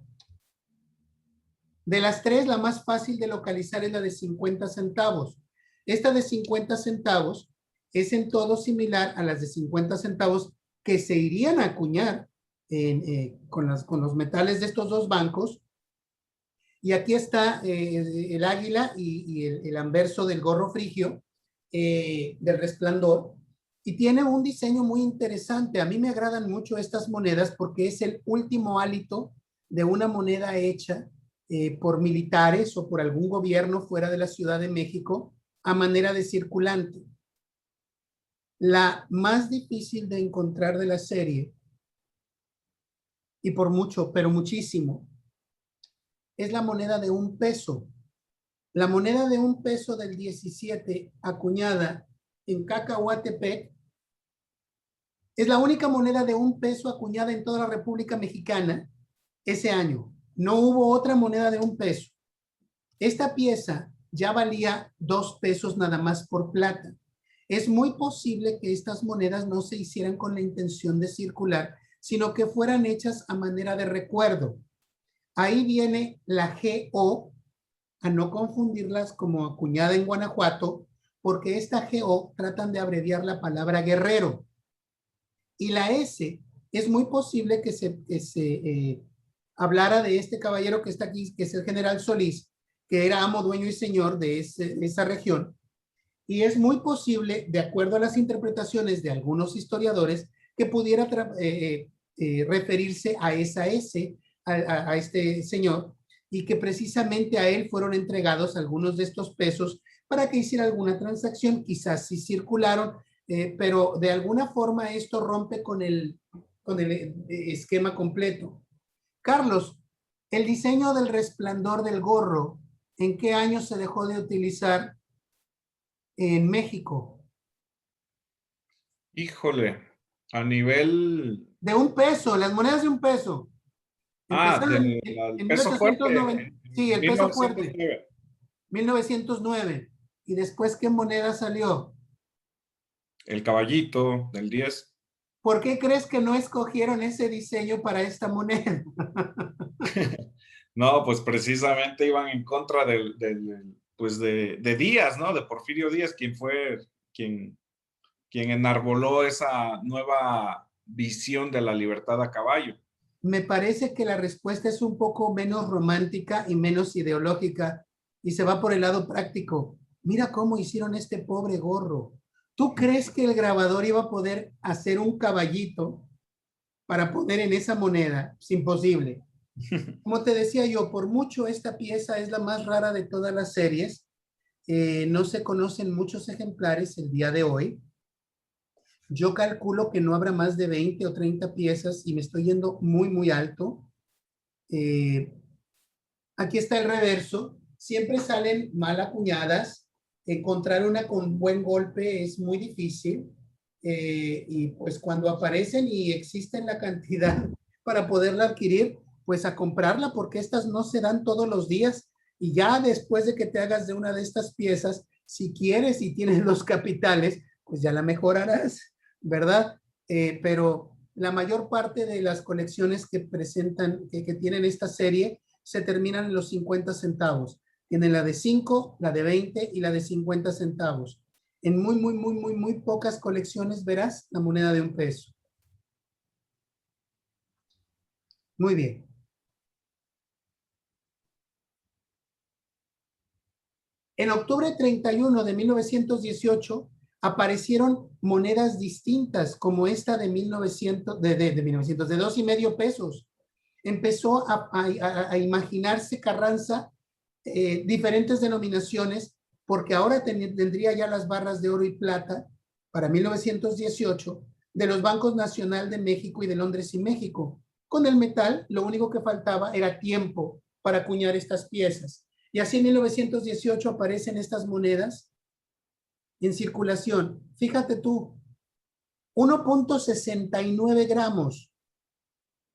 De las tres, la más fácil de localizar es la de 50 centavos. Esta de 50 centavos es en todo similar a las de 50 centavos que se irían a acuñar con los metales de estos dos bancos. Y aquí está el águila y el anverso del gorro frigio del resplandor. Y tiene un diseño muy interesante. A mí me agradan mucho estas monedas porque es el último hálito de una moneda hecha por militares o por algún gobierno fuera de la Ciudad de México a manera de circulante. La más difícil de encontrar de la serie, y por mucho, pero muchísimo, es la moneda de $1. La moneda de $1 del 17, acuñada en Cacahuatepec, es la única moneda de $1 acuñada en toda la República Mexicana ese año. No hubo otra moneda de $1. Esta pieza ya valía $2 nada más por plata. Es muy posible que estas monedas no se hicieran con la intención de circular, sino que fueran hechas a manera de recuerdo. Ahí viene la GO, a no confundirlas como acuñada en Guanajuato, porque esta GO tratan de abreviar la palabra guerrero. Y la S es muy posible que se hablara de este caballero que está aquí, que es el general Solís, que era amo, dueño y señor de esa región. Y es muy posible, de acuerdo a las interpretaciones de algunos historiadores, que pudiera referirse a esa S, a este señor, y que precisamente a él fueron entregados algunos de estos pesos para que hiciera alguna transacción, quizás sí circularon, pero de alguna forma esto rompe con el esquema completo. Carlos, el diseño del resplandor del gorro, ¿en qué año se dejó de utilizar en México? Híjole, a nivel... De $1, las monedas de $1. Ah, Empezaron del en peso fuerte, 1890. Sí, en el peso fuerte, 1909. 1909. ¿Y después qué moneda salió? El caballito del 10. ¿Por qué crees que no escogieron ese diseño para esta moneda? No, pues precisamente iban en contra pues de Díaz, ¿no? De Porfirio Díaz, quien fue quien enarboló esa nueva visión de la libertad a caballo. Me parece que la respuesta es un poco menos romántica y menos ideológica y se va por el lado práctico. Mira cómo hicieron este pobre gorro. ¿Tú crees que el grabador iba a poder hacer un caballito para poner en esa moneda? Es imposible. Como te decía yo, por mucho esta pieza es la más rara de todas las series. No se conocen muchos ejemplares el día de hoy. Yo calculo que no habrá más de 20 o 30 piezas y me estoy yendo muy, muy alto. Eh, Aquí está el reverso. Siempre salen mal acuñadas. Encontrar una con buen golpe es muy difícil. Y pues cuando aparecen y existen la cantidad para poderla adquirir, pues a comprarla porque estas no se dan todos los días. Y ya después de que te hagas de una de estas piezas, si quieres y tienes los capitales, pues ya la mejorarás, ¿verdad? Pero la mayor parte de las colecciones que presentan, que tienen esta serie, se terminan en los 50 centavos. Tienen la de 5, la de 20 y la de 50 centavos. En muy, muy, muy, muy, muy pocas colecciones verás la moneda de $1. Muy bien. En octubre 31 de 1918 aparecieron monedas distintas como esta de 1900, de 2.5 pesos. Empezó a imaginarse Carranza diferentes denominaciones, porque ahora tendría ya las barras de oro y plata para 1918 de los bancos Nacional de México y de Londres y México. Con el metal, lo único que faltaba era tiempo para acuñar estas piezas. Y así en 1918 aparecen estas monedas en circulación. Fíjate tú, 1.69 gramos.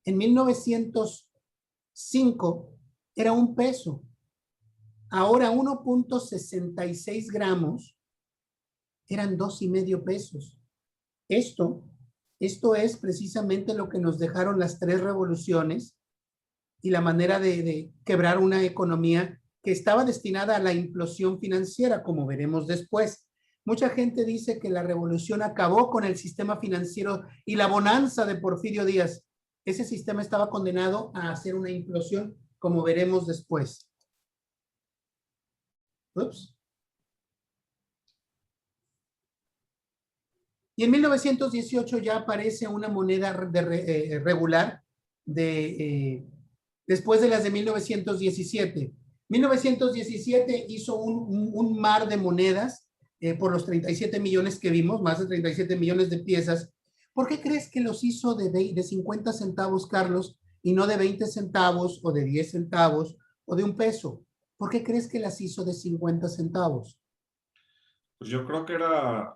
En 1905 era $1. Ahora 1.66 gramos eran $2.5 pesos. Esto es precisamente lo que nos dejaron las 3 revoluciones y la manera de quebrar una economía que estaba destinada a la implosión financiera, como veremos después. Mucha gente dice que la revolución acabó con el sistema financiero y la bonanza de Porfirio Díaz. Ese sistema estaba condenado a hacer una implosión, como veremos después. Ups. Y en 1918 ya aparece una moneda regular después de las de 1917. 1917 hizo un mar de monedas por los 37 millones que vimos, más de 37 millones de piezas. ¿Por qué crees que los hizo de 50 centavos, Carlos, y no de 20 centavos o de 10 centavos o de $1? ¿Por qué crees que las hizo de 50 centavos? Pues yo creo que era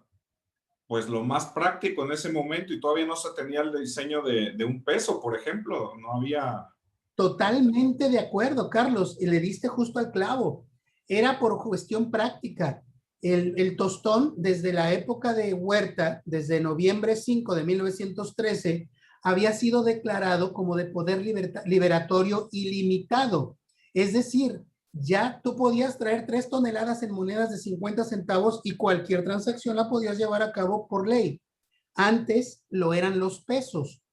pues lo más práctico en ese momento y todavía no se tenía el diseño de $1, por ejemplo, no había. Totalmente de acuerdo, Carlos, y le diste justo al clavo. Era por cuestión práctica. El tostón, desde la época de Huerta, desde noviembre 5 de 1913, había sido declarado como de poder liberatorio ilimitado. Es decir, ya tú podías traer 3 toneladas en monedas de 50 centavos y cualquier transacción la podías llevar a cabo por ley. Antes lo eran los pesos.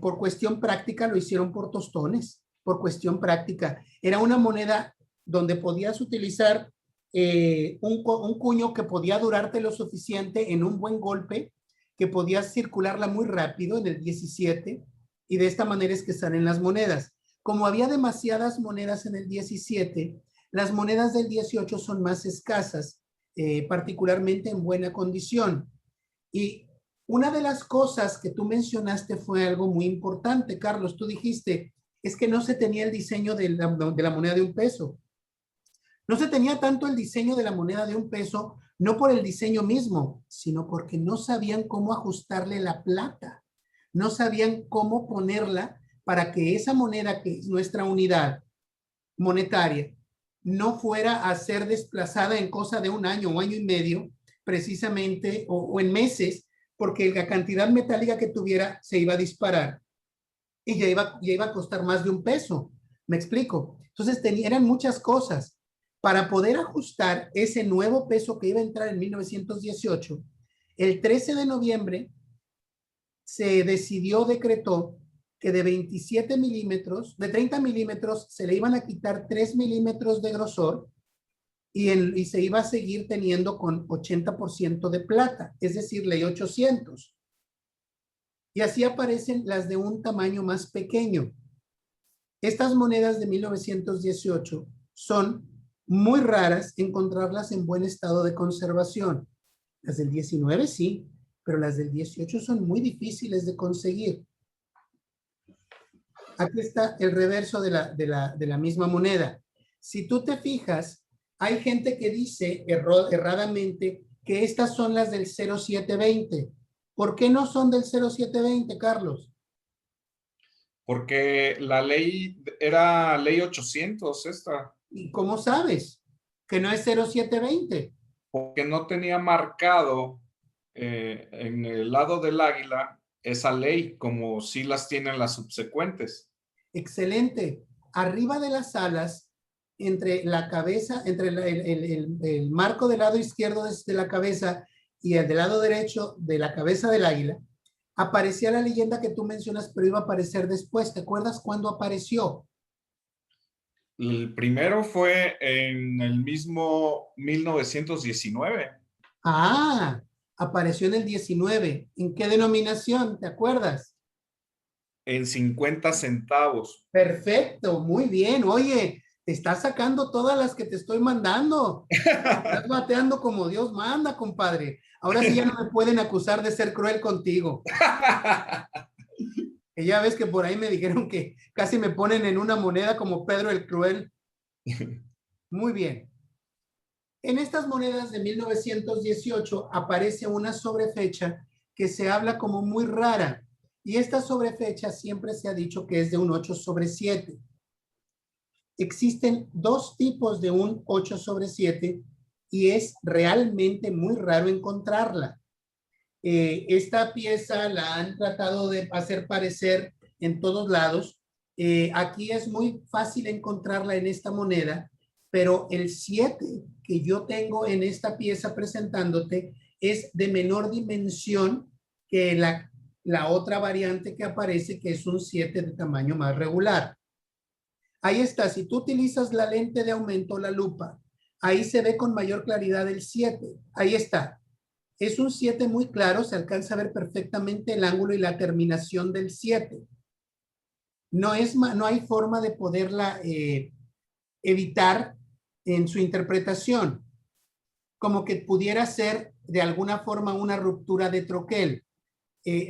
Por cuestión práctica lo hicieron por tostones, por cuestión práctica. Era una moneda donde podías utilizar un cuño que podía durarte lo suficiente en un buen golpe, que podías circularla muy rápido en el 17, y de esta manera es que salen las monedas. Como había demasiadas monedas en el 17, las monedas del 18 son más escasas, particularmente en buena condición. Y una de las cosas que tú mencionaste fue algo muy importante, Carlos. Tú dijiste, es que no se tenía el diseño de la moneda de $1. No se tenía tanto el diseño de la moneda de $1, no por el diseño mismo, sino porque no sabían cómo ajustarle la plata. No sabían cómo ponerla para que esa moneda, que es nuestra unidad monetaria, no fuera a ser desplazada en cosa de un año o año y medio, precisamente, o en meses, porque la cantidad metálica que tuviera se iba a disparar y ya iba a costar más de $1. ¿Me explico? Entonces eran muchas cosas. Para poder ajustar ese nuevo peso que iba a entrar en 1918, el 13 de noviembre se decidió, decretó que de 27 milímetros, de 30 milímetros, se le iban a quitar 3 milímetros de grosor y se iba a seguir teniendo con 80% de plata, es decir, ley 800. Y así aparecen las de un tamaño más pequeño. Estas monedas de 1918 son muy raras encontrarlas en buen estado de conservación. Las del 19 sí, pero las del 18 son muy difíciles de conseguir. Aquí está el reverso de la misma moneda. Si tú te fijas, hay gente que dice erradamente que estas son las del 0720. ¿Por qué no son del 0720, Carlos? Porque la ley era ley 800 esta. ¿Y cómo sabes que no es 0720? Porque no tenía marcado en el lado del águila esa ley, como sí las tienen las subsecuentes. Excelente. Arriba de las alas, entre la cabeza, entre el marco del lado izquierdo de la cabeza y el del lado derecho de la cabeza del águila, aparecía la leyenda que tú mencionas, pero iba a aparecer después. ¿Te acuerdas cuándo apareció? El primero fue en el mismo 1919. Ah, apareció en el 19. ¿En qué denominación? ¿Te acuerdas? En 50 centavos. Perfecto, muy bien. Oye, te estás sacando todas las que te estoy mandando. Estás bateando como Dios manda, compadre. Ahora sí ya no me pueden acusar de ser cruel contigo. Que ya ves que por ahí me dijeron que casi me ponen en una moneda como Pedro el Cruel. Muy bien. En estas monedas de 1918 aparece una sobrefecha que se habla como muy rara. Y esta sobrefecha siempre se ha dicho que es de un 8/7. Existen dos tipos de un 8/7 y es realmente muy raro encontrarla. Esta pieza la han tratado de hacer parecer en todos lados. Aquí es muy fácil encontrarla en esta moneda, pero el 7 que yo tengo en esta pieza presentándote es de menor dimensión que la otra variante que aparece, que es un 7 de tamaño más regular. Ahí está, si tú utilizas la lente de aumento, la lupa, ahí se ve con mayor claridad el 7. Ahí está. Es un 7 muy claro, se alcanza a ver perfectamente el ángulo y la terminación del 7. No hay forma de poderla evitar en su interpretación. como que pudiera ser de alguna forma una ruptura de troquel.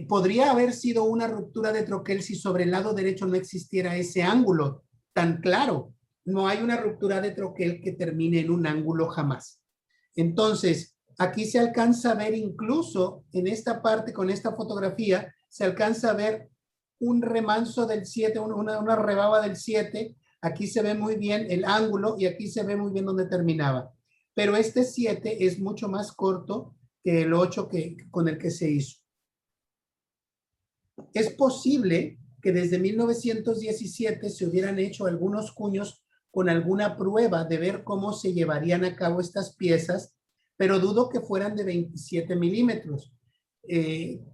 Podría haber sido una ruptura de troquel si sobre el lado derecho no existiera ese ángulo tan claro. No hay una ruptura de troquel que termine en un ángulo jamás. Entonces, aquí se alcanza a ver incluso en esta parte, con esta fotografía, se alcanza a ver un remanso del 7, una rebaba del 7. Aquí se ve muy bien el ángulo y aquí se ve muy bien dónde terminaba. Pero este 7 es mucho más corto que el 8 con el que se hizo. Es posible que desde 1917 se hubieran hecho algunos cuños con alguna prueba de ver cómo se llevarían a cabo estas piezas, pero dudo que fueran de 27 milímetros.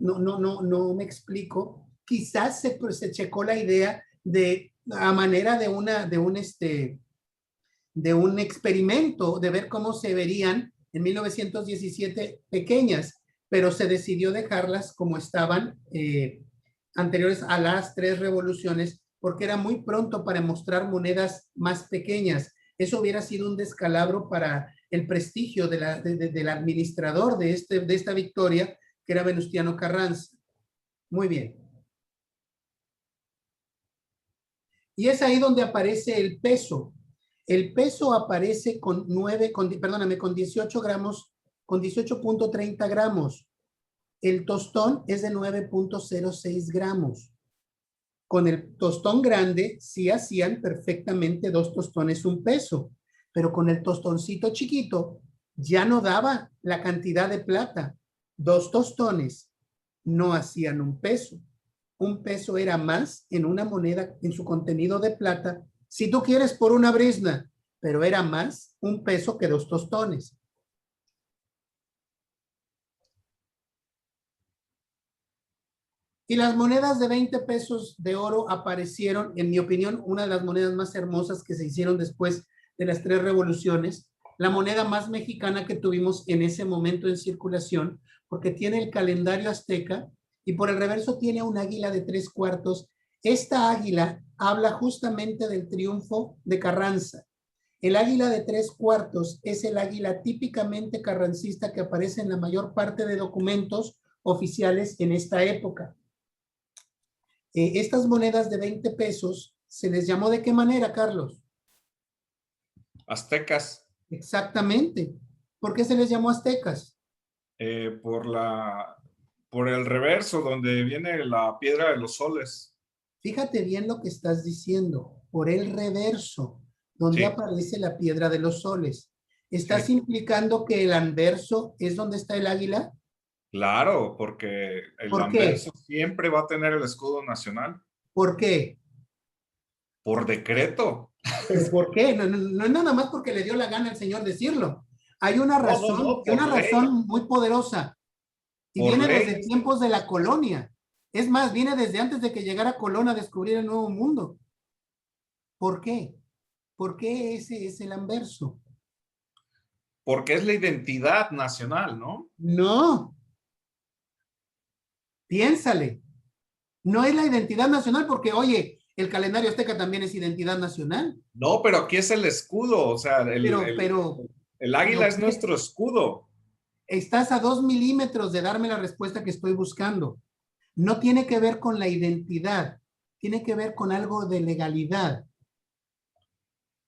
No me explico. Quizás se checó la idea a manera de un experimento, de ver cómo se verían en 1917 pequeñas, pero se decidió dejarlas como estaban anteriores a las 3 revoluciones, porque era muy pronto para mostrar monedas más pequeñas. Eso hubiera sido un descalabro para el prestigio del administrador de esta victoria, que era Venustiano Carranza. Muy bien. Y es ahí donde aparece el peso. El peso aparece con 18 gramos, con 18.30 gramos. El tostón es de 9.06 gramos. Con el tostón grande sí hacían perfectamente 2 tostones un peso, pero con el tostoncito chiquito ya no daba la cantidad de plata. 2 tostones no hacían un peso. Un peso era más en una moneda, en su contenido de plata, si tú quieres por una brizna, pero era más un peso que 2 tostones. Y las monedas de 20 pesos de oro aparecieron, en mi opinión, una de las monedas más hermosas que se hicieron después de las 3 revoluciones, la moneda más mexicana que tuvimos en ese momento en circulación, porque tiene el calendario azteca y por el reverso tiene un águila de 3 cuartos. Esta águila habla justamente del triunfo de Carranza. El águila de 3 cuartos es el águila típicamente carrancista que aparece en la mayor parte de documentos oficiales en esta época. Estas monedas de 20 pesos, ¿se les llamó de qué manera, Carlos? Aztecas. Exactamente. ¿Por qué se les llamó aztecas? Por el reverso, donde viene la piedra de los soles. Fíjate bien lo que estás diciendo. Por el reverso, donde Sí. aparece la piedra de los soles. ¿Estás Sí. implicando que el anverso es donde está el águila? Claro, porque el ¿Por qué? anverso siempre va a tener el escudo nacional. ¿Por qué? Por decreto. ¿Pero por qué? No es nada más porque le dio la gana al señor decirlo. Hay una razón, No, por ley. muy poderosa y Por viene ley. desde tiempos de la colonia. Es más, viene desde antes de que llegara Colón a descubrir el Nuevo Mundo. ¿Por qué? ¿Por qué ese es el anverso? Porque es la identidad nacional, ¿no? No, piénsale. No es la identidad nacional porque, oye, el calendario azteca también es identidad nacional. No, pero aquí es el escudo, o sea, el águila Pero es nuestro escudo. estás a 2 milímetros de darme la respuesta que estoy buscando. No tiene que ver con la identidad, tiene que ver con algo de legalidad.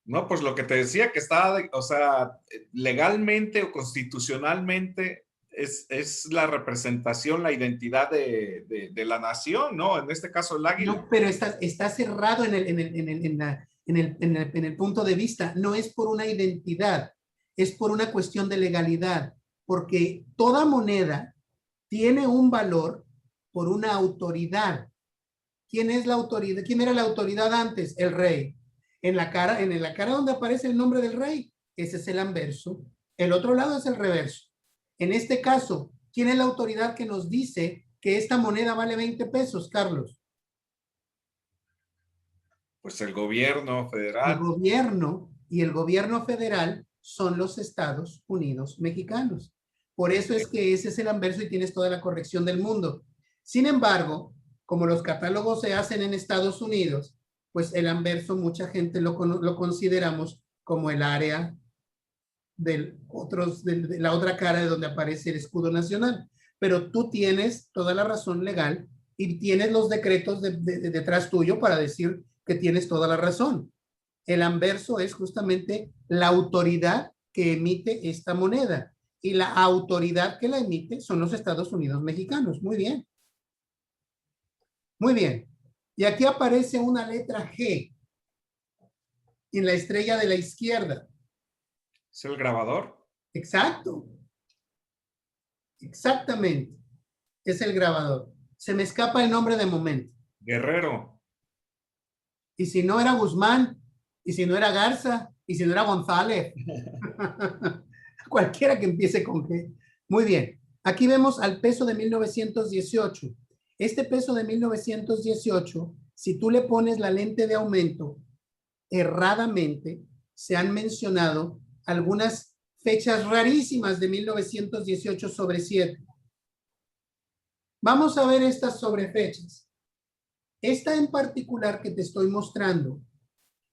No, pues lo que te decía que está, o sea, legalmente o constitucionalmente es la representación, la identidad de la nación, ¿no? En este caso el águila. No, pero está cerrado en el punto de vista. No es por una identidad, es por una cuestión de legalidad, porque toda moneda tiene un valor por una autoridad. ¿Quién es la autoridad? ¿Quién era la autoridad antes? El rey. En la cara donde aparece el nombre del rey, ese es el anverso. El otro lado es el reverso. En este caso, ¿quién es la autoridad que nos dice que esta moneda vale 20 pesos, Carlos? Pues el gobierno El federal. gobierno y el gobierno federal son los Estados Unidos mexicanos. Por eso es que ese es el anverso y tienes toda la corrección del mundo. Sin embargo, como los catálogos se hacen en Estados Unidos, pues el anverso mucha gente lo consideramos como el área de la otra cara de donde aparece el escudo nacional. Pero tú tienes toda la razón legal y tienes los decretos detrás tuyo para decir que tienes toda la razón. El anverso es justamente la autoridad que emite esta moneda y la autoridad que la emite son los Estados Unidos mexicanos. Muy bien. Muy bien. Y aquí aparece una letra G en la estrella de la izquierda. ¿Es el grabador? Exacto. Exactamente. Es el grabador. Se me escapa el nombre de momento. Guerrero. Y si no era Guzmán, y si no era Garza, y si no era González. Cualquiera que empiece con G. Muy bien. Aquí vemos al peso de 1918. Este peso de 1918, si tú le pones la lente de aumento, erradamente se han mencionado algunas fechas rarísimas de 1918 sobre 7. Vamos a ver estas sobrefechas. Esta en particular que te estoy mostrando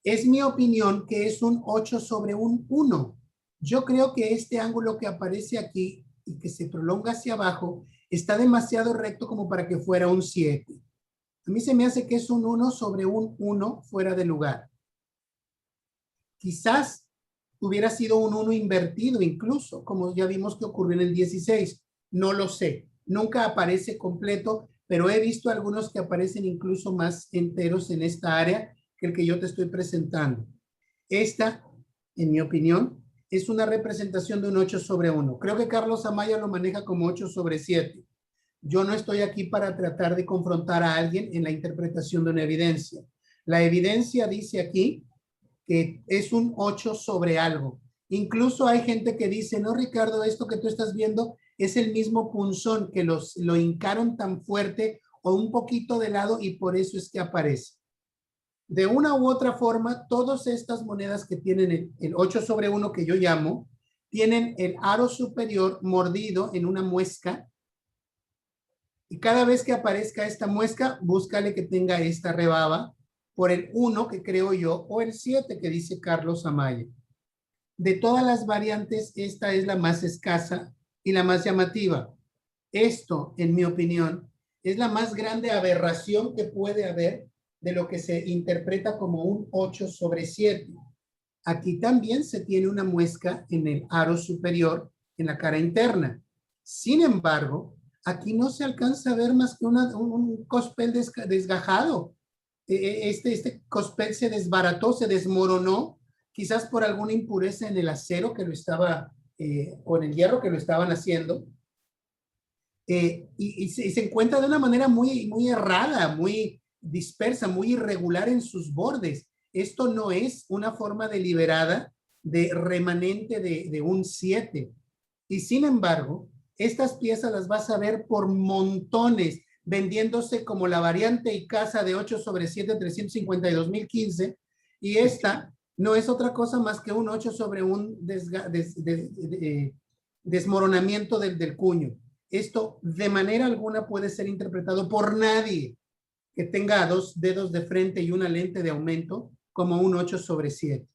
es mi opinión que es un 8 sobre un 1. Yo creo que este ángulo que aparece aquí y que se prolonga hacia abajo está demasiado recto como para que fuera un 7. A mí se me hace que es un 1 sobre un 1 fuera de lugar. Quizás hubiera sido un 1 invertido incluso, como ya vimos que ocurrió en el 16. No lo sé. Nunca aparece completo, pero he visto algunos que aparecen incluso más enteros en esta área que el que yo te estoy presentando. Esta, en mi opinión, es una representación de un 8 sobre 1. Creo que Carlos Amaya lo maneja como 8 sobre 7. Yo no estoy aquí para tratar de confrontar a alguien en la interpretación de una evidencia. La evidencia dice aquí que es un 8 sobre algo. Incluso hay gente que dice, no, Ricardo, esto que tú estás viendo es el mismo punzón que lo hincaron tan fuerte o un poquito de lado y por eso es que aparece. De una u otra forma, todas estas monedas que tienen el 8 sobre 1 que yo llamo, tienen el aro superior mordido en una muesca y cada vez que aparezca esta muesca, búscale que tenga esta rebaba por el 1 que creo yo o el 7 que dice Carlos Amaya. De todas las variantes, esta es la más escasa y la más llamativa. Esto, en mi opinión, es la más grande aberración que puede haber de lo que se interpreta como un 8 sobre 7. Aquí también se tiene una muesca en el aro superior, en la cara interna. Sin embargo, aquí no se alcanza a ver más que un cospel desgajado. Este cospel se desbarató, se desmoronó, quizás por alguna impureza en el acero que lo estaba, o en el hierro que lo estaban haciendo. Y se encuentra de una manera muy errada, muy dispersa, muy irregular en sus bordes. Esto no es una forma deliberada de remanente de un 7. Y sin embargo, estas piezas las vas a ver por montones, vendiéndose como la variante y casa de 8 sobre 7, 352,015. Y esta no es otra cosa más que un 8 sobre un desmoronamiento del cuño. Esto de manera alguna puede ser interpretado por nadie que tenga 2 dedos de frente y una lente de aumento como un 8 sobre 7.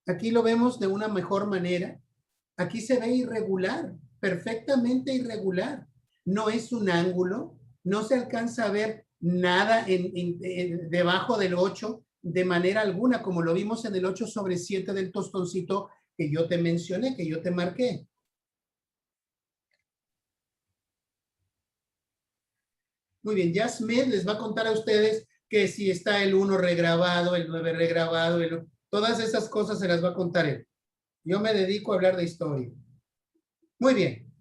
Aquí lo vemos de una mejor manera. Aquí se ve irregular, perfectamente irregular. No es un ángulo, no se alcanza a ver nada debajo del 8 de manera alguna, como lo vimos en el 8 sobre 7 del tostoncito que yo te mencioné, que yo te marqué. Muy bien, ya Smith les va a contar a ustedes que si está el 1 regrabado, el 9 regrabado, todas esas cosas se las va a contar él. Yo me dedico a hablar de historia. Muy bien.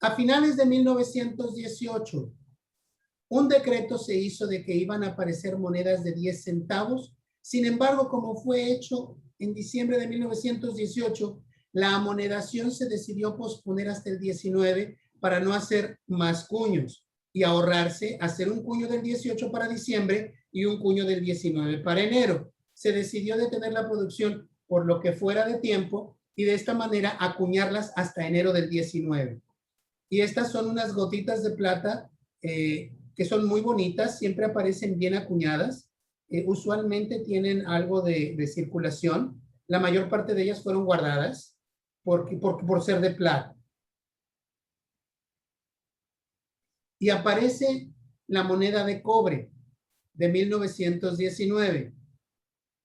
A finales de 1918, un decreto se hizo de que iban a aparecer monedas de 10 centavos. Sin embargo, como fue hecho en diciembre de 1918, la amonedación se decidió posponer hasta el 19 para no hacer más cuños y ahorrarse hacer un cuño del 18 para diciembre y un cuño del 19 para enero. Se decidió detener la producción por lo que fuera de tiempo y de esta manera acuñarlas hasta enero del 19. Y estas son unas gotitas de plata que son muy bonitas, siempre aparecen bien acuñadas, usualmente tienen algo de circulación. La mayor parte de ellas fueron guardadas por ser de plata. Y aparece la moneda de cobre de 1919.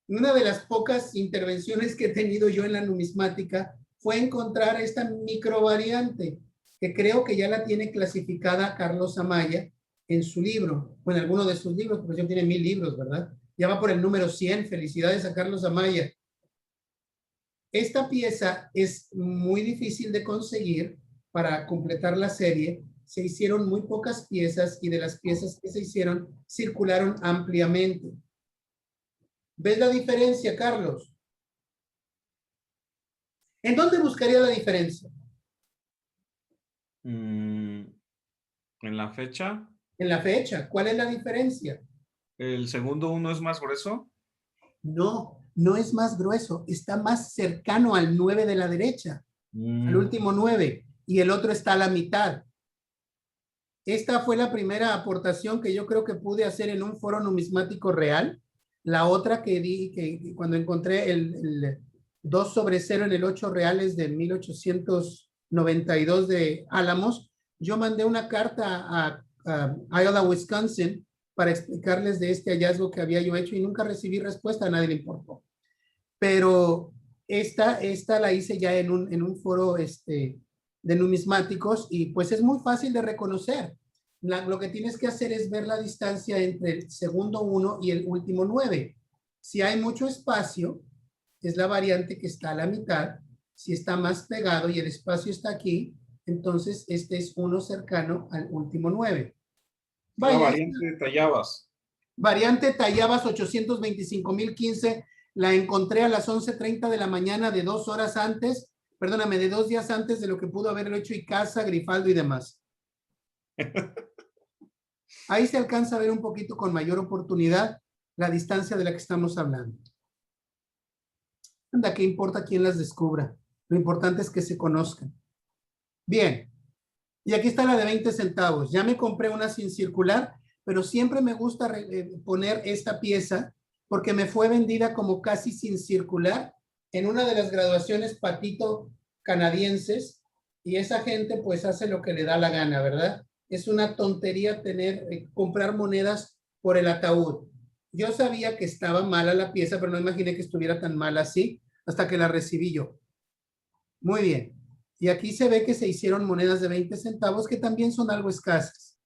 Una de las pocas intervenciones que he tenido yo en la numismática fue encontrar esta microvariante, que creo que ya la tiene clasificada Carlos Amaya en su libro, o en alguno de sus libros, porque tiene 1000 libros, ¿verdad? Ya va por el número 100. Felicidades a Carlos Amaya. Esta pieza es muy difícil de conseguir. Para completar la serie se hicieron muy pocas piezas, y de las piezas que se hicieron circularon ampliamente. ¿Ves la diferencia, Carlos? ¿En dónde buscaría la diferencia? ¿En la fecha? En la fecha. ¿Cuál es la diferencia? ¿El segundo uno es más grueso? No, no es más grueso, está más cercano al 9 de la derecha, al último 9, y el otro está a la mitad. Esta fue la primera aportación que yo creo que pude hacer en un foro numismático real. La otra que di, que cuando encontré el 2 sobre 0 en el 8 reales de 1892 de Álamos, yo mandé una carta a Iowa, Wisconsin, para explicarles de este hallazgo que había yo hecho, y nunca recibí respuesta, a nadie le importó. Pero esta la hice ya en un foro de numismáticos, y pues es muy fácil de reconocer. Lo que tienes que hacer es ver la distancia entre el segundo 1 y el último 9. Si hay mucho espacio, es la variante que está a la mitad. Si está más pegado y el espacio está aquí, entonces este es uno cercano al último 9. La variante de Tallabas. Variante Tallabas 825.015. La encontré a las 11:30 de la mañana de 2 horas antes, perdóname, de 2 días antes de lo que pudo haberlo hecho Icaza, Grifaldo y demás. Ahí se alcanza a ver un poquito con mayor oportunidad la distancia de la que estamos hablando. Anda, ¿qué importa quién las descubra? Lo importante es que se conozcan. Bien, y aquí está la de 20 centavos. Ya me compré una sin circular, pero siempre me gusta poner esta pieza porque me fue vendida como casi sin circular en una de las graduaciones patito canadienses, y esa gente pues hace lo que le da la gana, ¿verdad? Es una tontería comprar monedas por el ataúd. Yo sabía que estaba mala la pieza, pero no imaginé que estuviera tan mala así hasta que la recibí yo. Muy bien. Y aquí se ve que se hicieron monedas de 20 centavos que también son algo escasas.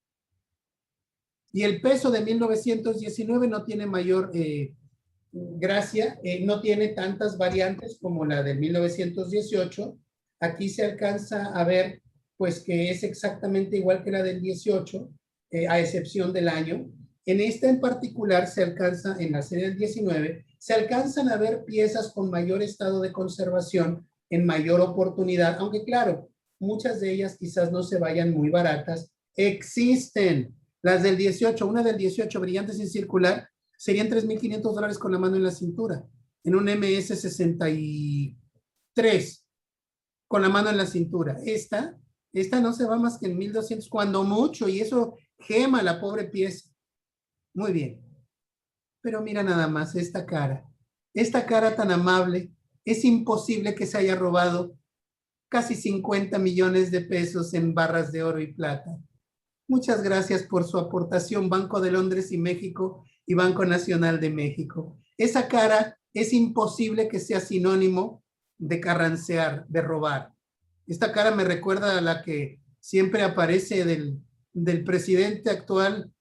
Y el peso de 1919 no tiene mayor gracia, no tiene tantas variantes como la de 1918. Aquí se alcanza a ver pues que es exactamente igual que la del 18, a excepción del año. En esta en particular se alcanza, en la serie del 19, se alcanzan a ver piezas con mayor estado de conservación, en mayor oportunidad, aunque claro, muchas de ellas quizás no se vayan muy baratas. Existen las del 18, una del 18 brillante sin circular, serían $3,500 con la mano en la cintura, en un MS-63 con la mano en la cintura. Esta no se va más que en 1,200 cuando mucho, y eso gema la pobre pieza. Muy bien, pero mira nada más esta cara tan amable. Es imposible que se haya robado casi 50 millones de pesos en barras de oro y plata. Muchas gracias por su aportación, Banco de Londres y México y Banco Nacional de México. Esa cara es imposible que sea sinónimo de carrancear, de robar. Esta cara me recuerda a la que siempre aparece del presidente actual,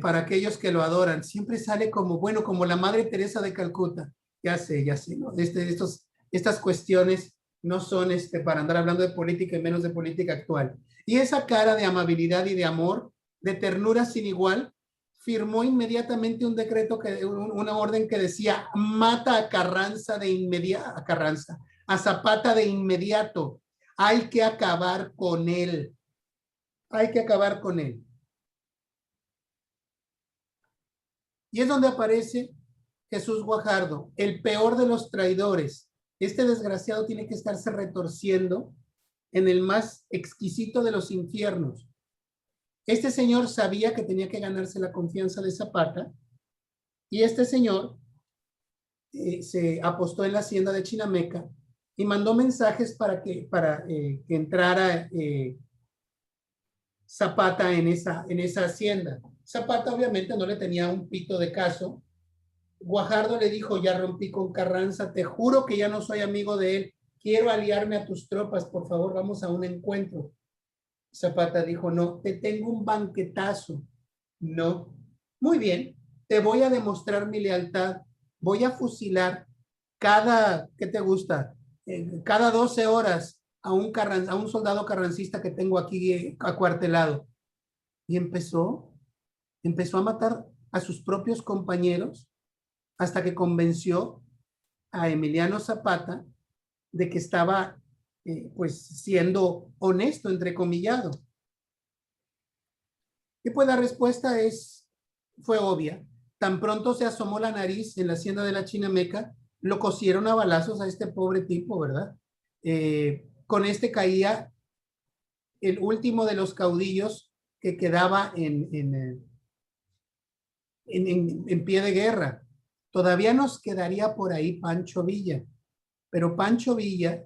para aquellos que lo adoran. Siempre sale como, bueno, como la Madre Teresa de Calcuta. Ya sé, ¿no? Estas cuestiones no son para andar hablando de política y menos de política actual. Y esa cara de amabilidad y de amor, de ternura sin igual, firmó inmediatamente un decreto, una orden que decía: mata a Carranza de inmediato, a Zapata de inmediato. Hay que acabar con él. Hay que acabar con él. Y es donde aparece Jesús Guajardo, el peor de los traidores. Este desgraciado tiene que estarse retorciendo en el más exquisito de los infiernos. Este señor sabía que tenía que ganarse la confianza de Zapata, y este señor se apostó en la hacienda de Chinameca y mandó mensajes para que entrara Zapata en esa hacienda. Zapata obviamente no le tenía un pito de caso. Guajardo le dijo, ya rompí con Carranza, te juro que ya no soy amigo de él, quiero aliarme a tus tropas, por favor, vamos a un encuentro. Zapata dijo, no, te tengo un banquetazo. No. Muy bien, te voy a demostrar mi lealtad, voy a fusilar ¿qué te gusta? Cada 12 horas a un soldado carrancista que tengo aquí acuartelado. Y empezó a matar a sus propios compañeros hasta que convenció a Emiliano Zapata de que estaba pues siendo honesto, entrecomillado. Y pues la respuesta fue obvia. Tan pronto se asomó la nariz en la hacienda de la Chinameca, lo cosieron a balazos a este pobre tipo, ¿verdad? Con este caía el último de los caudillos que quedaba en pie de guerra. Todavía nos quedaría por ahí Pancho Villa, pero Pancho Villa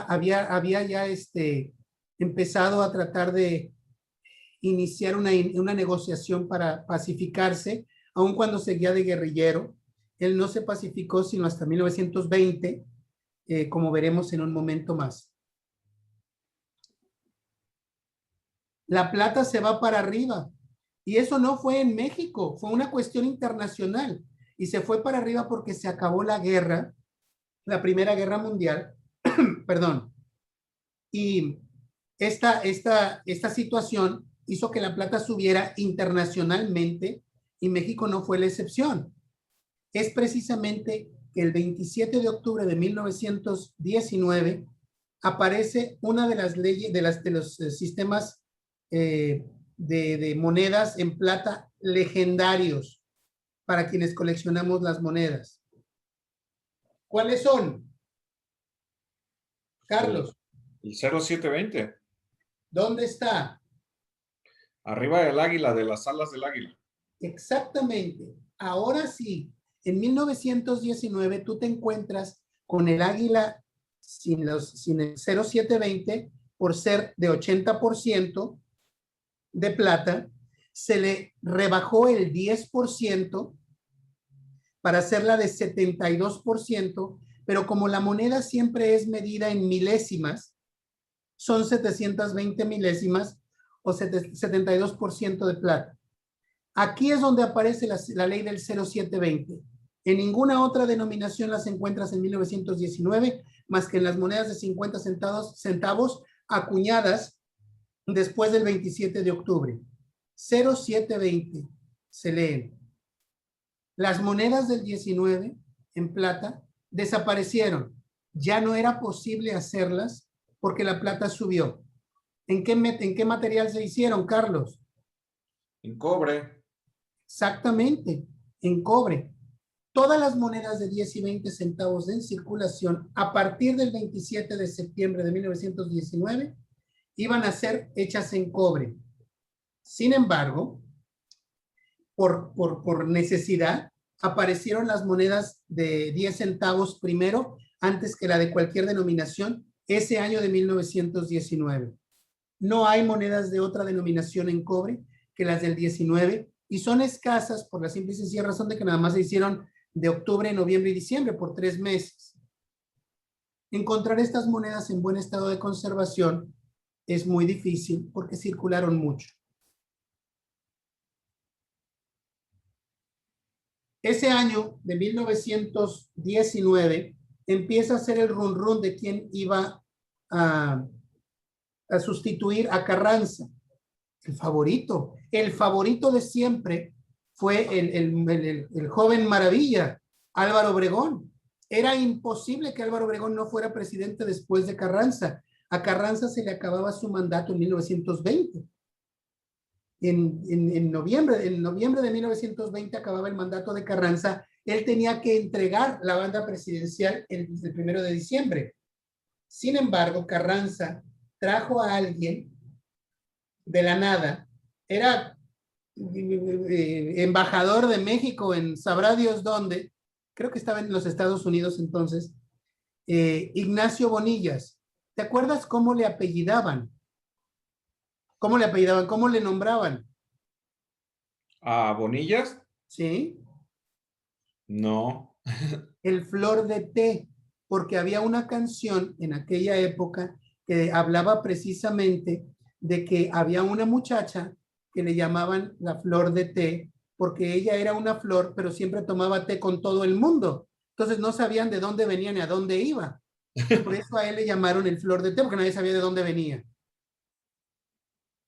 había ya empezado a tratar de iniciar una negociación para pacificarse, aun cuando seguía de guerrillero. Él no se pacificó sino hasta 1920, como veremos en un momento más. La plata se va para arriba. Y eso no fue en México, fue una cuestión internacional. Y se fue para arriba porque se acabó la guerra, la Primera Guerra Mundial, perdón. Y esta situación hizo que la plata subiera internacionalmente y México no fue la excepción. Es precisamente que el 27 de octubre de 1919 aparece una de las leyes, de los sistemas de monedas en plata legendarios para quienes coleccionamos las monedas. ¿Cuáles son? Carlos. El 0720. ¿Dónde está? Arriba del águila, de las alas del águila. Exactamente. Ahora sí, en 1919 tú te encuentras con el águila sin el 0720 por ser de 80% de plata, se le rebajó el 10% para hacerla de 72%, pero como la moneda siempre es medida en milésimas, son 720 milésimas o 72% de plata. Aquí es donde aparece la ley del 0720. En ninguna otra denominación las encuentras en 1919, más que en las monedas de 50 centavos acuñadas después del 27 de octubre. 0720 se leen. Las monedas del 19 en plata desaparecieron. Ya no era posible hacerlas porque la plata subió. ¿En qué material se hicieron, Carlos? En cobre. Exactamente, en cobre. Todas las monedas de 10 y 20 centavos en circulación a partir del 27 de septiembre de 1919 iban a ser hechas en cobre. Sin embargo, por necesidad, aparecieron las monedas de 10 centavos primero, antes que la de cualquier denominación, ese año de 1919. No hay monedas de otra denominación en cobre que las del 19 y son escasas por la simple y sencilla razón de que nada más se hicieron de octubre, noviembre y diciembre por 3 meses. Encontrar estas monedas en buen estado de conservación es muy difícil porque circularon mucho. Ese año de 1919 empieza a ser el run run de quién iba a sustituir a Carranza. El favorito de siempre fue el joven maravilla, Álvaro Obregón. Era imposible que Álvaro Obregón no fuera presidente después de Carranza. A Carranza se le acababa su mandato en 1920. En noviembre de 1920 acababa el mandato de Carranza. Él tenía que entregar la banda presidencial el 1 de diciembre. Sin embargo, Carranza trajo a alguien de la nada. Era embajador de México en sabrá Dios dónde, creo que estaba en los Estados Unidos entonces, Ignacio Bonillas. ¿Te acuerdas cómo le apellidaban? ¿Cómo le apellidaban? ¿Cómo le nombraban? ¿A Bonillas? ¿Sí? No. El Flor de Té, porque había una canción en aquella época que hablaba precisamente de que había una muchacha que le llamaban la Flor de Té, porque ella era una flor, pero siempre tomaba té con todo el mundo. Entonces no sabían de dónde venía ni a dónde iba. Por eso a él le llamaron el Flor de Té, porque nadie sabía de dónde venía.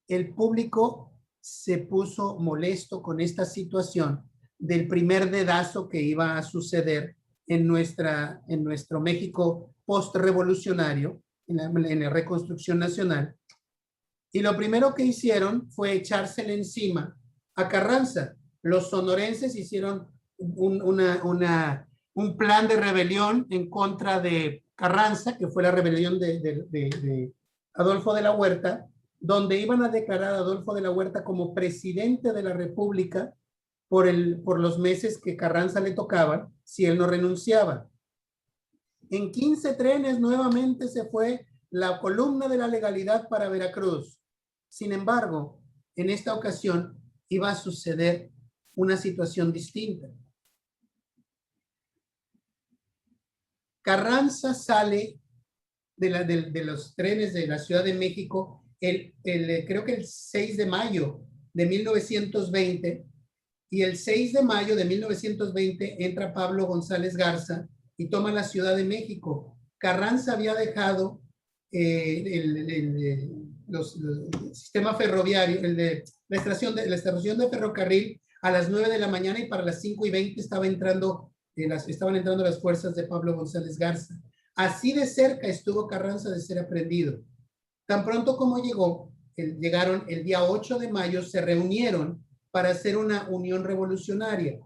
El público se puso molesto con esta situación del primer dedazo que iba a suceder en nuestro México post-revolucionario, en la reconstrucción nacional. Y lo primero que hicieron fue echársele encima a Carranza. Los sonorenses hicieron un plan de rebelión en contra de Carranza, que fue la rebelión de Adolfo de la Huerta, donde iban a declarar a Adolfo de la Huerta como presidente de la República por los meses que Carranza le tocaban, si él no renunciaba. En 15 trenes nuevamente se fue la columna de la legalidad para Veracruz. Sin embargo, en esta ocasión iba a suceder una situación distinta. Carranza sale de los trenes de la Ciudad de México creo que el 6 de mayo de 1920, y el 6 de mayo de 1920 entra Pablo González Garza y toma la Ciudad de México. Carranza había dejado el sistema ferroviario, la estación de ferrocarril a las 9 de la mañana, y para las 5:20 estaban entrando las fuerzas de Pablo González Garza. Así de cerca estuvo Carranza de ser aprendido. Tan pronto como llegaron el día 8 de mayo, se reunieron para hacer una unión revolucionaria.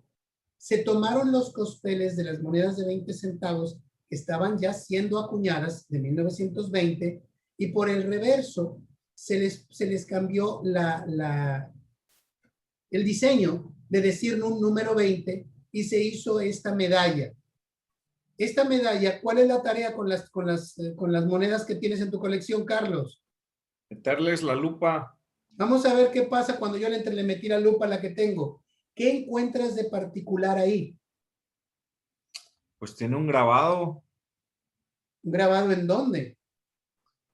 Se tomaron los cospeles de las monedas de 20 centavos que estaban ya siendo acuñadas de 1920, y por el reverso se les cambió el diseño de decir un número 20, y se hizo esta medalla. Esta medalla, ¿cuál es la tarea con las monedas que tienes en tu colección, Carlos? Meterles la lupa. Vamos a ver qué pasa cuando yo le metí la lupa a la que tengo. ¿Qué encuentras de particular ahí? Pues tiene un grabado. ¿Un grabado en dónde?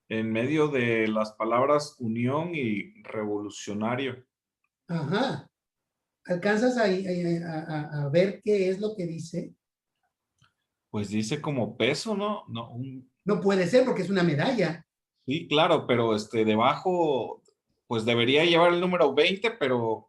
En medio de las palabras unión y revolucionario. Ajá. ¿Alcanzas a ver qué es lo que dice? Pues dice como peso, ¿no? No, No puede ser porque es una medalla. sí, claro, pero debajo, pues debería llevar el número 20, pero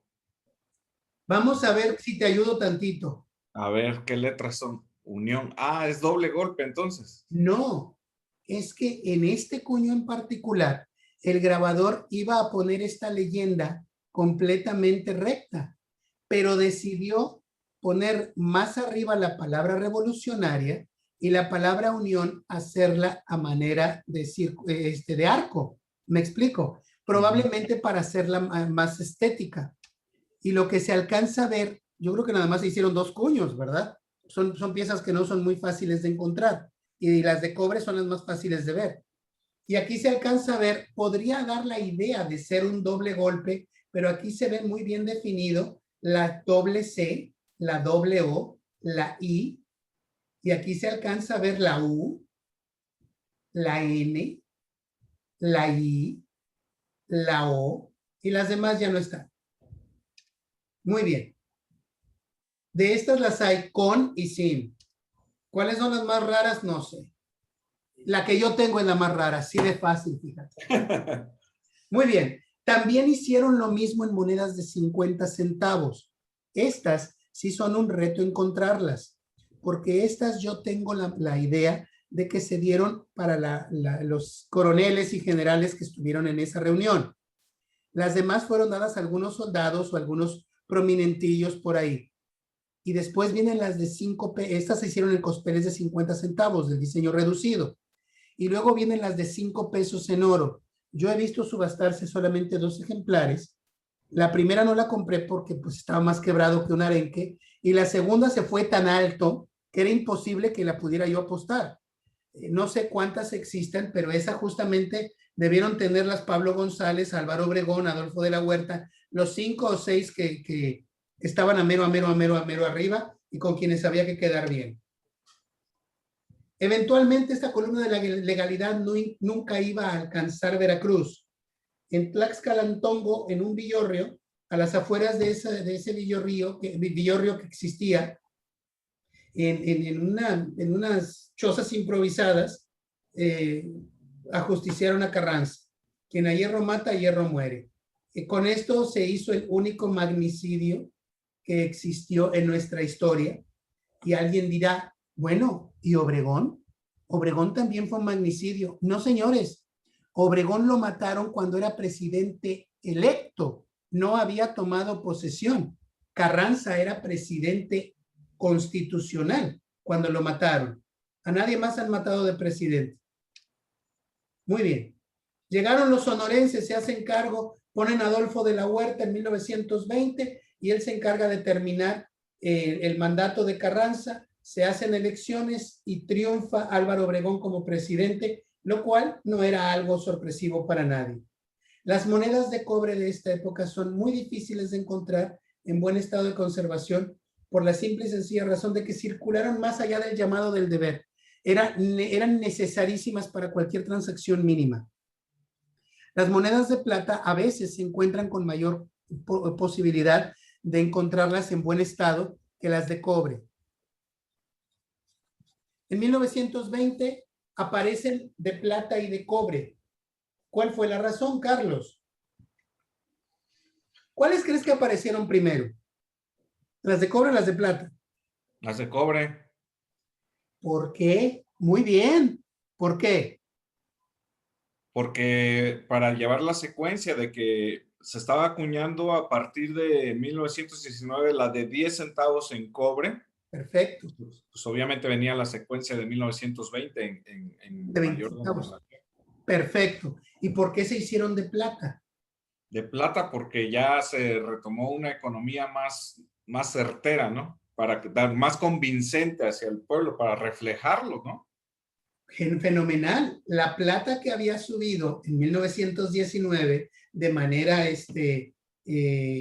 Vamos a ver si te ayudo tantito. a ver qué letras son. Unión. Ah, es doble golpe entonces. No, es que en este cuño en particular, el grabador iba a poner esta leyenda completamente recta, pero decidió poner más arriba la palabra revolucionaria y la palabra unión hacerla a manera de arco. ¿Me explico? Probablemente para hacerla más estética. Y lo que se alcanza a ver, yo creo que nada más se hicieron 2 cuños, ¿verdad? Son piezas que no son muy fáciles de encontrar, y las de cobre son las más fáciles de ver. Y aquí se alcanza a ver, podría dar la idea de ser un doble golpe, pero aquí se ve muy bien definido la doble C, la doble O, la I, y aquí se alcanza a ver la U, la N, la I, la O, y las demás ya no están. Muy bien. De estas las hay con y sin. ¿Cuáles son las más raras? No sé. La que yo tengo es la más rara, así de fácil, fíjate. Muy bien. También hicieron lo mismo en monedas de 50 centavos. Estas sí son un reto encontrarlas, porque estas yo tengo la idea de que se dieron para los coroneles y generales que estuvieron en esa reunión. Las demás fueron dadas a algunos soldados o algunos prominentillos por ahí. Y después vienen las de 5 pesos. Estas se hicieron en cospeles de 50 centavos, del diseño reducido. Y luego vienen las de 5 pesos en oro. Yo he visto subastarse solamente 2 ejemplares. La primera no la compré porque pues estaba más quebrado que un arenque. Y la segunda se fue tan alto que era imposible que la pudiera yo apostar. No sé cuántas existen, pero esa justamente debieron tenerlas Pablo González, Álvaro Obregón, Adolfo de la Huerta, los 5 o 6 que estaban a mero arriba y con quienes había que quedar bien. Eventualmente esta columna de la legalidad nunca iba a alcanzar Veracruz. En Tlaxcalantongo, en un villorrio, a las afueras de ese villorrio que existía, en unas chozas improvisadas, ajusticiaron a Carranza. Quien a hierro mata, a hierro muere. Con esto se hizo el único magnicidio que existió en nuestra historia. Y alguien dirá, bueno, ¿y Obregón? Obregón también fue un magnicidio. No, señores, Obregón lo mataron cuando era presidente electo, no había tomado posesión. Carranza era presidente constitucional cuando lo mataron. A nadie más han matado de presidente. Muy bien. Llegaron los sonorenses, se hacen cargo, ponen a Adolfo de la Huerta en 1920 y él se encarga de terminar el mandato de Carranza. Se hacen elecciones y triunfa Álvaro Obregón como presidente, lo cual no era algo sorpresivo para nadie. Las monedas de cobre de esta época son muy difíciles de encontrar en buen estado de conservación por la simple y sencilla razón de que circularon más allá del llamado del deber. Eran necesarísimas para cualquier transacción mínima. Las monedas de plata a veces se encuentran con mayor posibilidad de encontrarlas en buen estado que las de cobre. En 1920 aparecen de plata y de cobre. ¿Cuál fue la razón, Carlos? ¿Cuáles crees que aparecieron primero? ¿Las de cobre o las de plata? Las de cobre. ¿Por qué? Muy bien. ¿Por qué? Porque para llevar la secuencia de que se estaba acuñando a partir de 1919 la de 10 centavos en cobre. Perfecto. Pues obviamente venía la secuencia de 1920 en de 20 mayor centavos. número. Perfecto. ¿Y por qué se hicieron de plata? De plata porque ya se retomó una economía más certera, ¿no? Para dar más convincente hacia el pueblo, para reflejarlo, ¿no? Fenomenal. La plata que había subido en 1919 de manera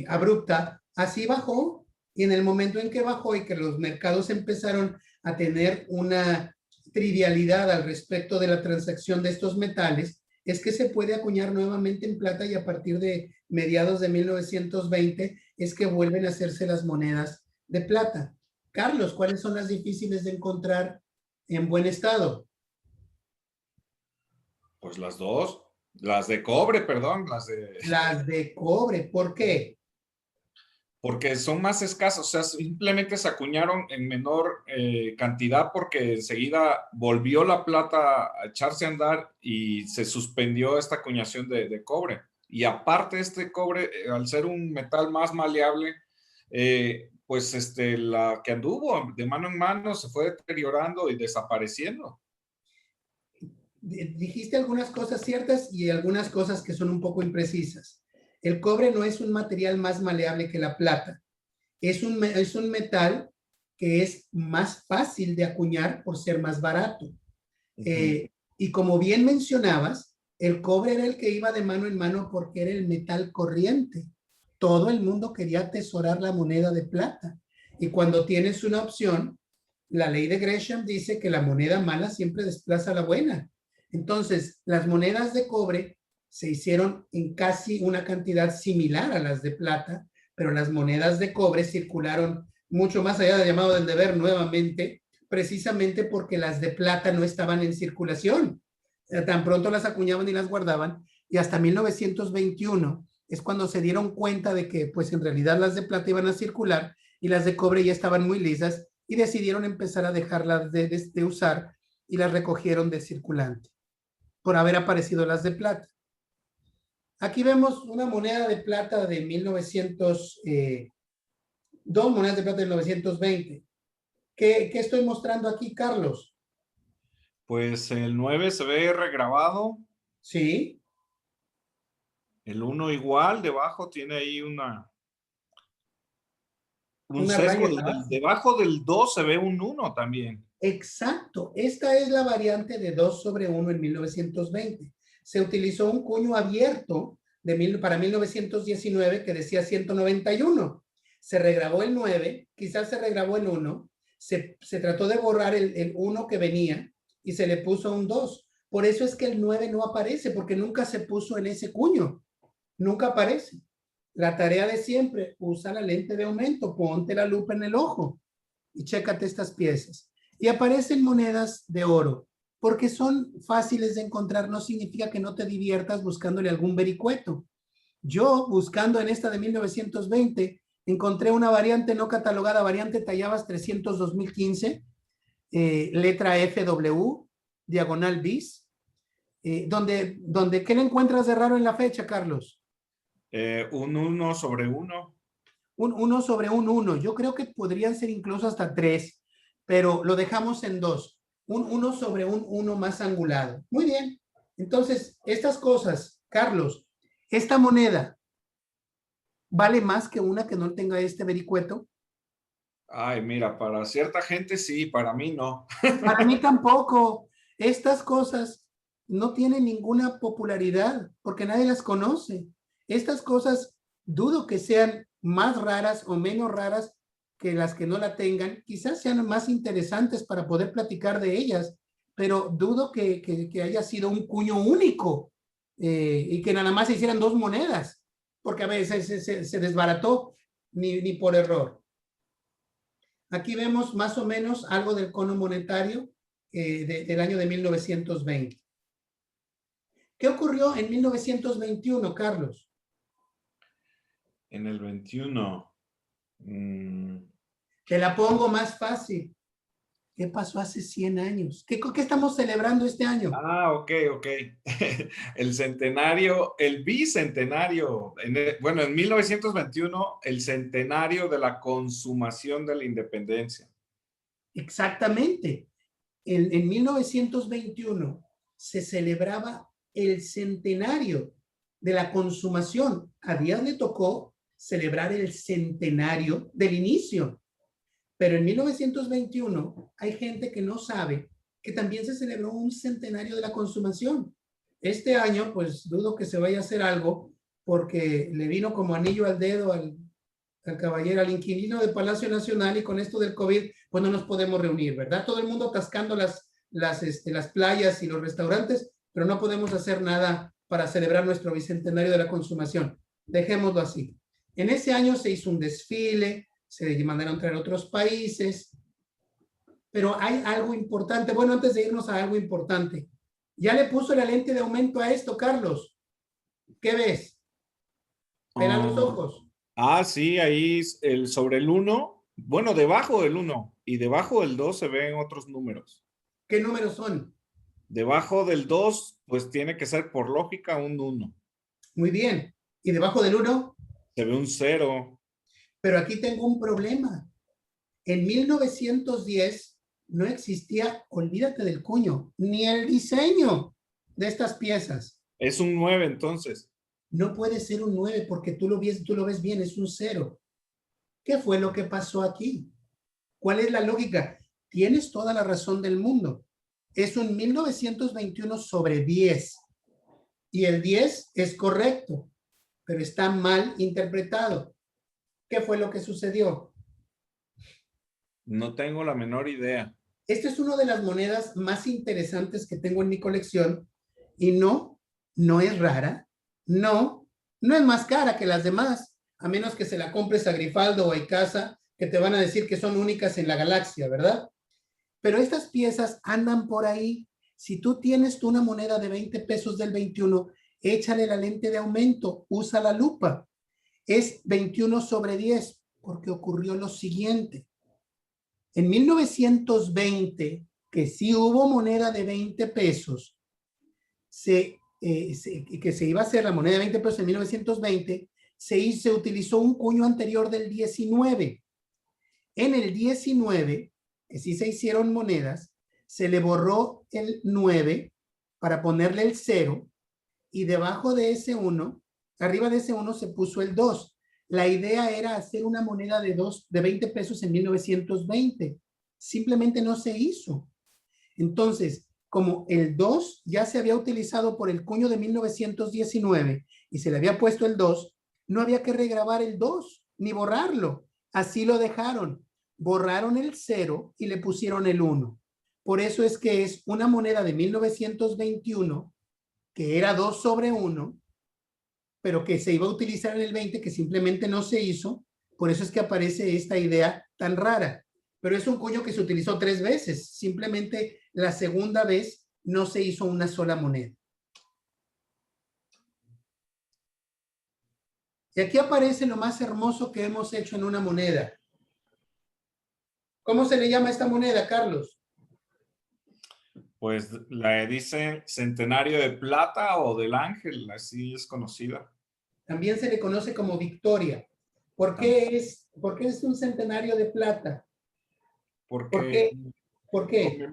abrupta, así bajó. Y en el momento en que bajó y que los mercados empezaron a tener una trivialidad al respecto de la transacción de estos metales, es que se puede acuñar nuevamente en plata y a partir de mediados de 1920 es que vuelven a hacerse las monedas de plata. Carlos, ¿cuáles son las difíciles de encontrar en buen estado? Pues las dos, las de cobre, perdón, Las de cobre, ¿por qué? Porque son más escasas, o sea, simplemente se acuñaron en menor cantidad porque enseguida volvió la plata a echarse a andar y se suspendió esta acuñación de cobre. Y aparte este cobre, al ser un metal más maleable, pues la que anduvo de mano en mano se fue deteriorando y desapareciendo. Dijiste algunas cosas ciertas y algunas cosas que son un poco imprecisas. El cobre no es un material más maleable que la plata. Es un metal que es más fácil de acuñar por ser más barato. Y como bien mencionabas, el cobre era el que iba de mano en mano porque era el metal corriente. Todo el mundo quería atesorar la moneda de plata. Y cuando tienes una opción, la ley de Gresham dice que la moneda mala siempre desplaza a la buena. Entonces, las monedas de cobre se hicieron en casi una cantidad similar a las de plata, pero las monedas de cobre circularon mucho más allá del llamado del deber nuevamente, precisamente porque las de plata no estaban en circulación. Tan pronto las acuñaban y las guardaban, y hasta 1921 es cuando se dieron cuenta de que pues en realidad las de plata iban a circular y las de cobre ya estaban muy lisas y decidieron empezar a dejarlas de usar y las recogieron de circulante por haber aparecido las de plata. Aquí vemos una moneda de plata de 2 monedas de plata de 1920. ¿Qué estoy mostrando aquí, Carlos? Pues el 9 se ve regrabado. Sí. El 1 igual, debajo tiene ahí una Un una sesgo, raya en la base. debajo del 2 se ve un 1 también. Exacto, esta es la variante de 2 sobre 1 en 1920. Se utilizó un cuño abierto para 1919 que decía 191. Se regrabó el 9, quizás se regrabó el 1, se trató de borrar el 1 que venía y se le puso un 2. Por eso es que el 9 no aparece, porque nunca se puso en ese cuño. Nunca aparece. La tarea de siempre, usa la lente de aumento, ponte la lupa en el ojo y chécate estas piezas. Y aparecen monedas de oro, porque son fáciles de encontrar, no significa que no te diviertas buscándole algún vericueto. Yo, buscando en esta de 1920, encontré una variante no catalogada, variante Tallabas 300-2015, letra FW, diagonal bis, donde, ¿qué le encuentras de raro en la fecha, Carlos? Un 1 sobre 1. Un 1 sobre un 1. Yo creo que podrían ser incluso hasta 3, pero lo dejamos en 2. Un 1 sobre un 1 más angulado. Muy bien. Entonces, estas cosas, Carlos, esta moneda vale más que una que no tenga este vericueto. Ay, mira, para cierta gente sí, para mí no. Para mí tampoco. Estas cosas no tienen ninguna popularidad porque nadie las conoce. Estas cosas dudo que sean más raras o menos raras que las que no la tengan. Quizás sean más interesantes para poder platicar de ellas, pero dudo que haya sido un cuño único y que nada más se hicieran dos monedas, porque a veces se desbarató ni por error. Aquí vemos más o menos algo del cono monetario del año de 1920. ¿Qué ocurrió en 1921, Carlos? En el 21. Te la pongo más fácil. ¿Qué pasó hace 100 años? ¿Qué estamos celebrando este año? Ok. El centenario, el bicentenario, bueno, en 1921, el centenario de la consumación de la independencia. Exactamente. En 1921 se celebraba el centenario de la consumación. A Díaz le tocó celebrar el centenario del inicio. Pero en 1921 hay gente que no sabe que también se celebró un centenario de la consumación. Este año, pues dudo que se vaya a hacer algo porque le vino como anillo al dedo al caballero, al inquilino del Palacio Nacional, y con esto del COVID, pues no nos podemos reunir, ¿verdad? Todo el mundo atascando las playas y los restaurantes, pero no podemos hacer nada para celebrar nuestro bicentenario de la consumación. Dejémoslo así. En ese año se hizo un desfile, se mandaron traer otros países, pero hay algo importante. Bueno, antes de irnos a algo importante, ya le puso la lente de aumento a esto, Carlos. ¿Qué ves? Pela los ojos. Sí, ahí sobre el 1, bueno, debajo del 1 y debajo del 2 se ven otros números. ¿Qué números son? Debajo del 2, pues tiene que ser por lógica un 1. Muy bien. ¿Y debajo del 1? Se ve un 0. Pero aquí tengo un problema. En 1910 no existía, olvídate del cuño, ni el diseño de estas piezas. Es un 9 entonces. No puede ser un 9 porque tú lo ves bien, es un 0. ¿Qué fue lo que pasó aquí? ¿Cuál es la lógica? Tienes toda la razón del mundo. Es un 1921 sobre 10. Y el 10 es correcto, pero está mal interpretado. ¿Qué fue lo que sucedió? No tengo la menor idea. Esta es una de las monedas más interesantes que tengo en mi colección y no es rara, no es más cara que las demás, a menos que se la compres a Grifaldo o a Icaza, que te van a decir que son únicas en la galaxia, ¿verdad? Pero estas piezas andan por ahí. Si tú tienes una moneda de 20 pesos del 21, échale la lente de aumento, usa la lupa. Es 21 sobre 10, porque ocurrió lo siguiente. En 1920, que sí hubo moneda de 20 pesos, que se iba a hacer la moneda de 20 pesos en 1920, se utilizó un cuño anterior del 19. En el 19, que sí se hicieron monedas, se le borró el 9 para ponerle el 0 y debajo de ese 1, arriba de ese 1 se puso el 2. La idea era hacer una moneda de 20 pesos en 1920. Simplemente no se hizo. Entonces, como el 2 ya se había utilizado por el cuño de 1919 y se le había puesto el 2, no había que regrabar el 2 ni borrarlo. Así lo dejaron. Borraron el 0 y le pusieron el 1. Por eso es que es una moneda de 1921 que era 2 sobre 1, pero que se iba a utilizar en el 20, que simplemente no se hizo. Por eso es que aparece esta idea tan rara. Pero es un cuño que se utilizó 3 veces. Simplemente la segunda vez no se hizo una sola moneda. Y aquí aparece lo más hermoso que hemos hecho en una moneda. ¿Cómo se le llama a esta moneda, Carlos? Pues la dicen centenario de plata o del ángel, así es conocida. También se le conoce como Victoria. ¿Por qué es un centenario de plata? ¿Por Porque, qué? ¿Por qué?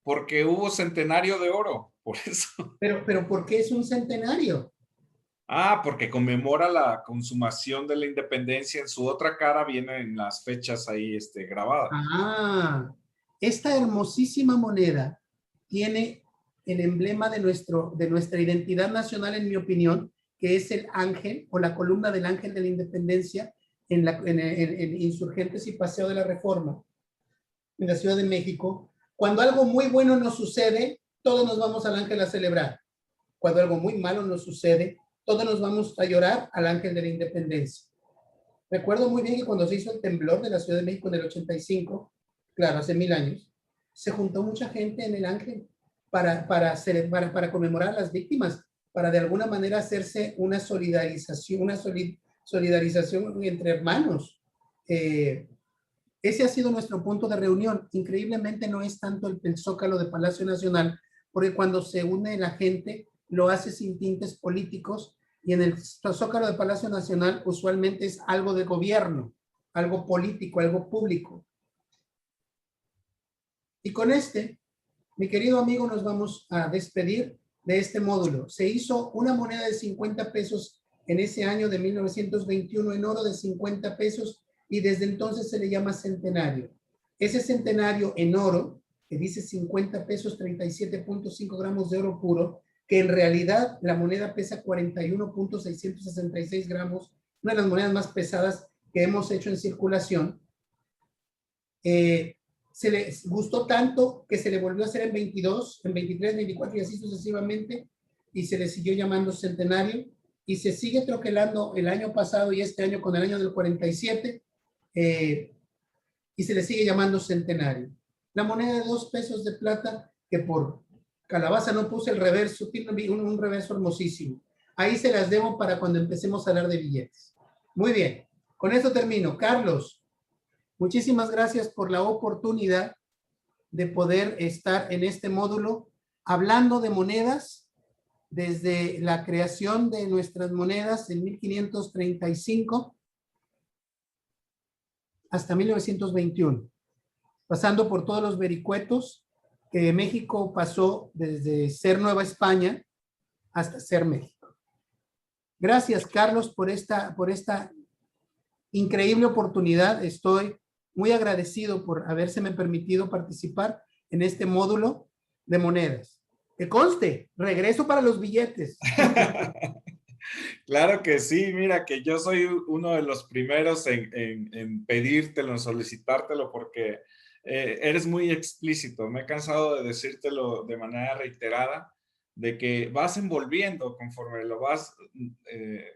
porque hubo centenario de oro, por eso. Pero ¿por qué es un centenario? Ah, porque conmemora la consumación de la independencia. En su otra cara vienen las fechas ahí grabadas. Ah, esta hermosísima moneda tiene el emblema de nuestra identidad nacional, en mi opinión, que es el ángel o la columna del ángel de la independencia en Insurgentes y Paseo de la Reforma, en la Ciudad de México. Cuando algo muy bueno nos sucede, todos nos vamos al ángel a celebrar. Cuando algo muy malo nos sucede, todos nos vamos a llorar al ángel de la independencia. Recuerdo muy bien que cuando se hizo el temblor de la Ciudad de México en el 85, claro, hace 1000 años, se juntó mucha gente en el Ángel para conmemorar a las víctimas, para de alguna manera hacerse una solidarización entre hermanos. Ese ha sido nuestro punto de reunión. Increíblemente no es tanto el Zócalo de Palacio Nacional, porque cuando se une la gente lo hace sin tintes políticos, y en el Zócalo de Palacio Nacional usualmente es algo de gobierno, algo político, algo público. Y con mi querido amigo, nos vamos a despedir de este módulo. Se hizo una moneda de 50 pesos en ese año de 1921 en oro de 50 pesos, y desde entonces se le llama centenario. Ese centenario en oro, que dice 50 pesos, 37.5 gramos de oro puro, que en realidad la moneda pesa 41.666 gramos, una de las monedas más pesadas que hemos hecho en circulación. Se le gustó tanto que se le volvió a hacer en 22, en 23, 24 y así sucesivamente, y se le siguió llamando centenario, y se sigue troquelando el año pasado y este año con el año del 47, y se le sigue llamando centenario. La moneda de 2 pesos de plata, que por calabaza no puse el reverso, tiene un reverso hermosísimo. Ahí se las debo para cuando empecemos a hablar de billetes. Muy bien, con esto termino. Carlos, muchísimas gracias por la oportunidad de poder estar en este módulo hablando de monedas desde la creación de nuestras monedas en 1535 hasta 1921, pasando por todos los vericuetos que México pasó desde ser Nueva España hasta ser México. Gracias, Carlos, por esta increíble oportunidad. Estoy muy agradecido por habérseme permitido participar en este módulo de monedas. Que conste, regreso para los billetes. Claro que sí, mira que yo soy uno de los primeros en pedírtelo, en solicitártelo, porque eres muy explícito. Me he cansado de decírtelo de manera reiterada, de que vas envolviendo conforme lo vas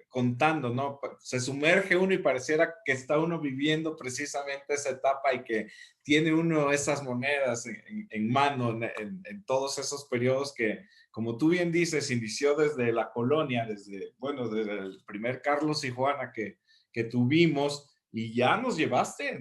contando, ¿no? Se sumerge uno y pareciera que está uno viviendo precisamente esa etapa y que tiene uno esas monedas en mano en todos esos periodos que, como tú bien dices, inició desde la colonia, desde el primer Carlos y Juana que tuvimos, y ya nos llevaste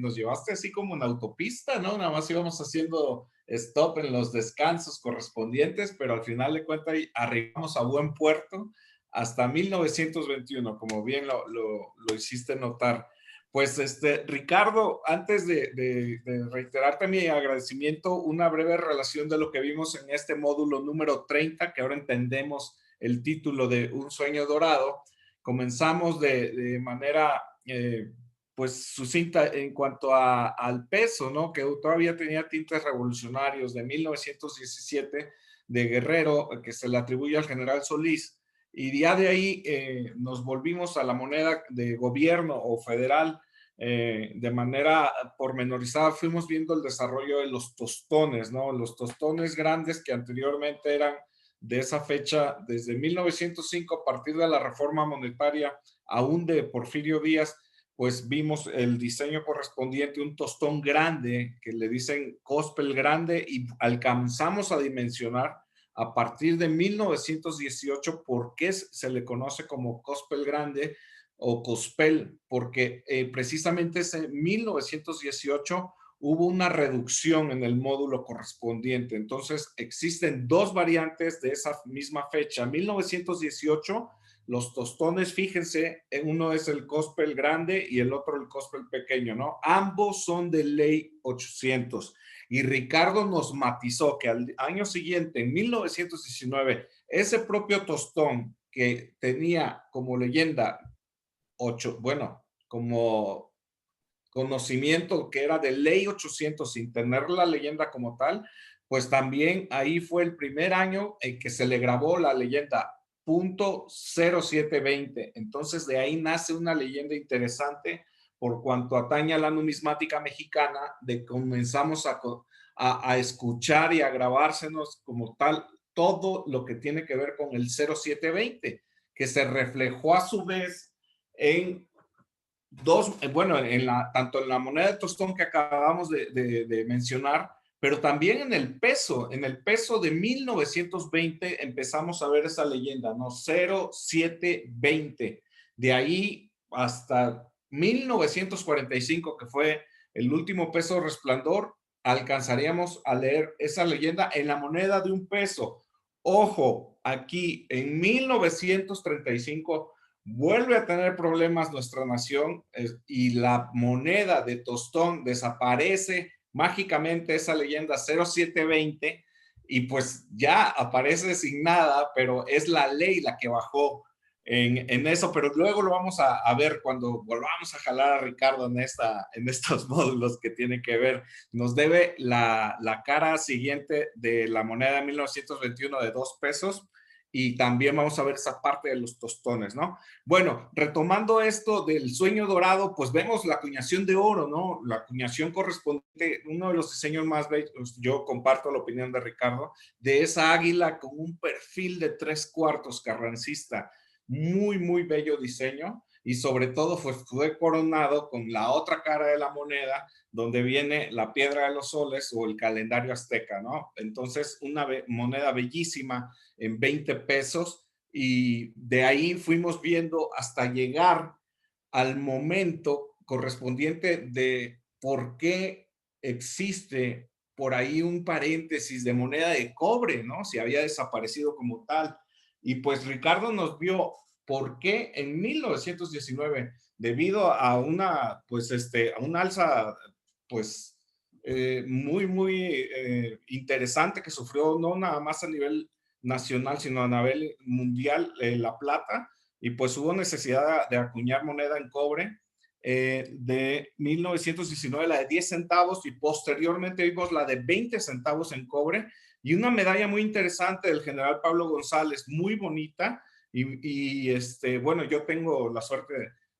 así como en autopista, ¿no? Nada más íbamos haciendo stop en los descansos correspondientes, pero al final de cuentas arribamos a buen puerto hasta 1921, como bien lo hiciste notar. Pues Ricardo, antes de reiterarte mi agradecimiento, una breve relación de lo que vimos en este módulo número 30, que ahora entendemos el título de Un sueño dorado. Comenzamos de manera pues sucinta en cuanto al peso, ¿no? Que todavía tenía tintes revolucionarios de 1917 de Guerrero, que se le atribuye al general Solís. Y ya de ahí nos volvimos a la moneda de gobierno o federal de manera pormenorizada. Fuimos viendo el desarrollo de los tostones, ¿no? Los tostones grandes que anteriormente eran de esa fecha, desde 1905, a partir de la reforma monetaria, aún de Porfirio Díaz, pues vimos el diseño correspondiente, un tostón grande, que le dicen Cospel grande, y alcanzamos a dimensionar a partir de 1918 por qué se le conoce como Cospel grande o Cospel, porque precisamente en 1918 hubo una reducción en el módulo correspondiente. Entonces existen dos variantes de esa misma fecha. 1918, los tostones, fíjense, uno es el Cospel grande y el otro el Cospel pequeño, ¿no? Ambos son de ley 800. Y Ricardo nos matizó que al año siguiente, en 1919, ese propio tostón que tenía como leyenda 8, bueno, como conocimiento que era de ley 800 sin tener la leyenda como tal, pues también ahí fue el primer año en que se le grabó la leyenda .0720. Entonces de ahí nace una leyenda interesante por cuanto atañe a la numismática mexicana, de comenzamos a escuchar y a grabársenos como tal todo lo que tiene que ver con el 0720, que se reflejó a su vez en dos, bueno, tanto en la moneda de tostón que acabamos de mencionar, pero también en el peso de 1920 empezamos a ver esa leyenda, ¿no? 0720. De ahí hasta 1945, que fue el último peso resplandor, alcanzaríamos a leer esa leyenda en la moneda de un peso. Ojo, aquí en 1935 vuelve a tener problemas nuestra nación y la moneda de tostón desaparece mágicamente, esa leyenda 0720, y pues ya aparece sin nada, pero es la ley la que bajó en eso, pero luego lo vamos a ver cuando volvamos a jalar a Ricardo en estos módulos que tienen que ver. Nos debe la cara siguiente de la moneda de 1921 de 2 pesos, y también vamos a ver esa parte de los tostones, ¿no? Bueno, retomando esto del sueño dorado, pues vemos la acuñación de oro, ¿no? La acuñación correspondiente, uno de los diseños más bellos, yo comparto la opinión de Ricardo, de esa águila con un perfil de 3/4 carrancista, muy, muy bello diseño, y sobre todo fue coronado con la otra cara de la moneda, donde viene la piedra de los soles o el calendario azteca, ¿no? Entonces, una moneda bellísima en 20 pesos, y de ahí fuimos viendo hasta llegar al momento correspondiente de por qué existe por ahí un paréntesis de moneda de cobre, ¿no? Si había desaparecido como tal. Y pues Ricardo nos vio por qué en 1919, debido a una, pues a una alza, pues muy, muy interesante que sufrió no nada más a nivel nacional, sino a nivel mundial, la plata, y pues hubo necesidad de acuñar moneda en cobre de 1919, la de 10 centavos, y posteriormente vimos la de 20 centavos en cobre, y una medalla muy interesante del general Pablo González, muy bonita, bueno, yo tengo la suerte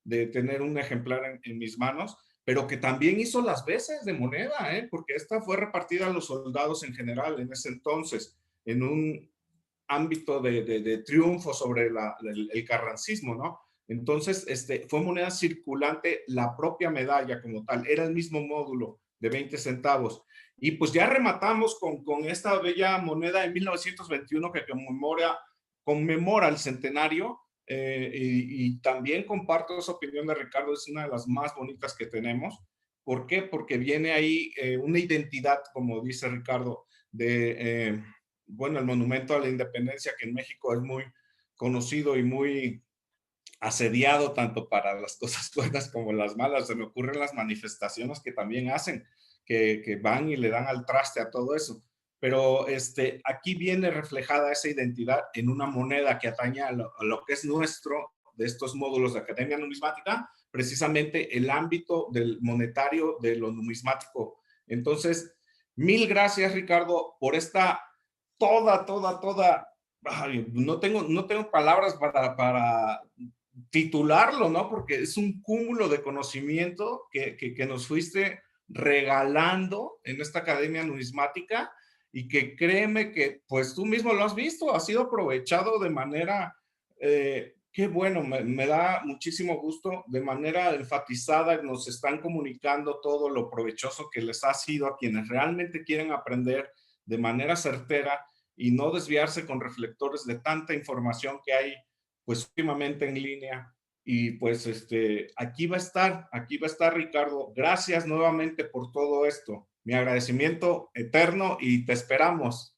de tener un ejemplar en mis manos, pero que también hizo las veces de moneda, porque esta fue repartida a los soldados en general en ese entonces, en un ámbito de triunfo sobre el carrancismo, ¿no? Entonces, fue moneda circulante, la propia medalla como tal, era el mismo módulo de 20 centavos. Y pues ya rematamos con esta bella moneda de 1921 que conmemora el centenario, y también comparto esa opinión de Ricardo, es una de las más bonitas que tenemos. ¿Por qué? Porque viene ahí una identidad, como dice Ricardo, bueno, el Monumento a la Independencia, que en México es muy conocido y muy asediado tanto para las cosas buenas como las malas. Se me ocurren las manifestaciones que también hacen, que van y le dan al traste a todo eso. Pero aquí viene reflejada esa identidad en una moneda que atañe a lo que es nuestro de estos módulos de Academia Numismática, precisamente el ámbito del monetario, de lo numismático. Entonces, mil gracias, Ricardo, por esta ay, no tengo palabras para titularlo, ¿no? Porque es un cúmulo de conocimiento que nos fuiste regalando en esta Academia Numismática y que créeme que pues tú mismo lo has visto, ha sido aprovechado de manera, qué bueno, me da muchísimo gusto, de manera enfatizada nos están comunicando todo lo provechoso que les ha sido a quienes realmente quieren aprender de manera certera y no desviarse con reflectores de tanta información que hay pues últimamente en línea. Y pues aquí va a estar Ricardo. Gracias nuevamente por todo esto. Mi agradecimiento eterno y te esperamos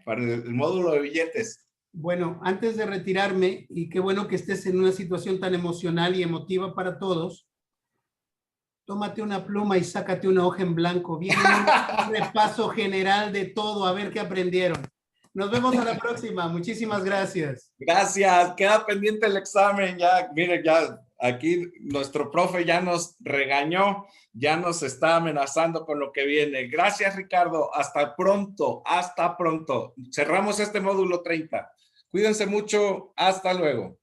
para el módulo de billetes. Bueno, antes de retirarme, y qué bueno que estés en una situación tan emocional y emotiva para todos, tómate una pluma y sácate una hoja en blanco. Viene un repaso general de todo, a ver qué aprendieron. Nos vemos a la próxima. Muchísimas gracias. Gracias. Queda pendiente el examen. Ya, mire, ya aquí nuestro profe ya nos regañó, ya nos está amenazando con lo que viene. Gracias, Ricardo. Hasta pronto. Hasta pronto. Cerramos este módulo 30. Cuídense mucho. Hasta luego.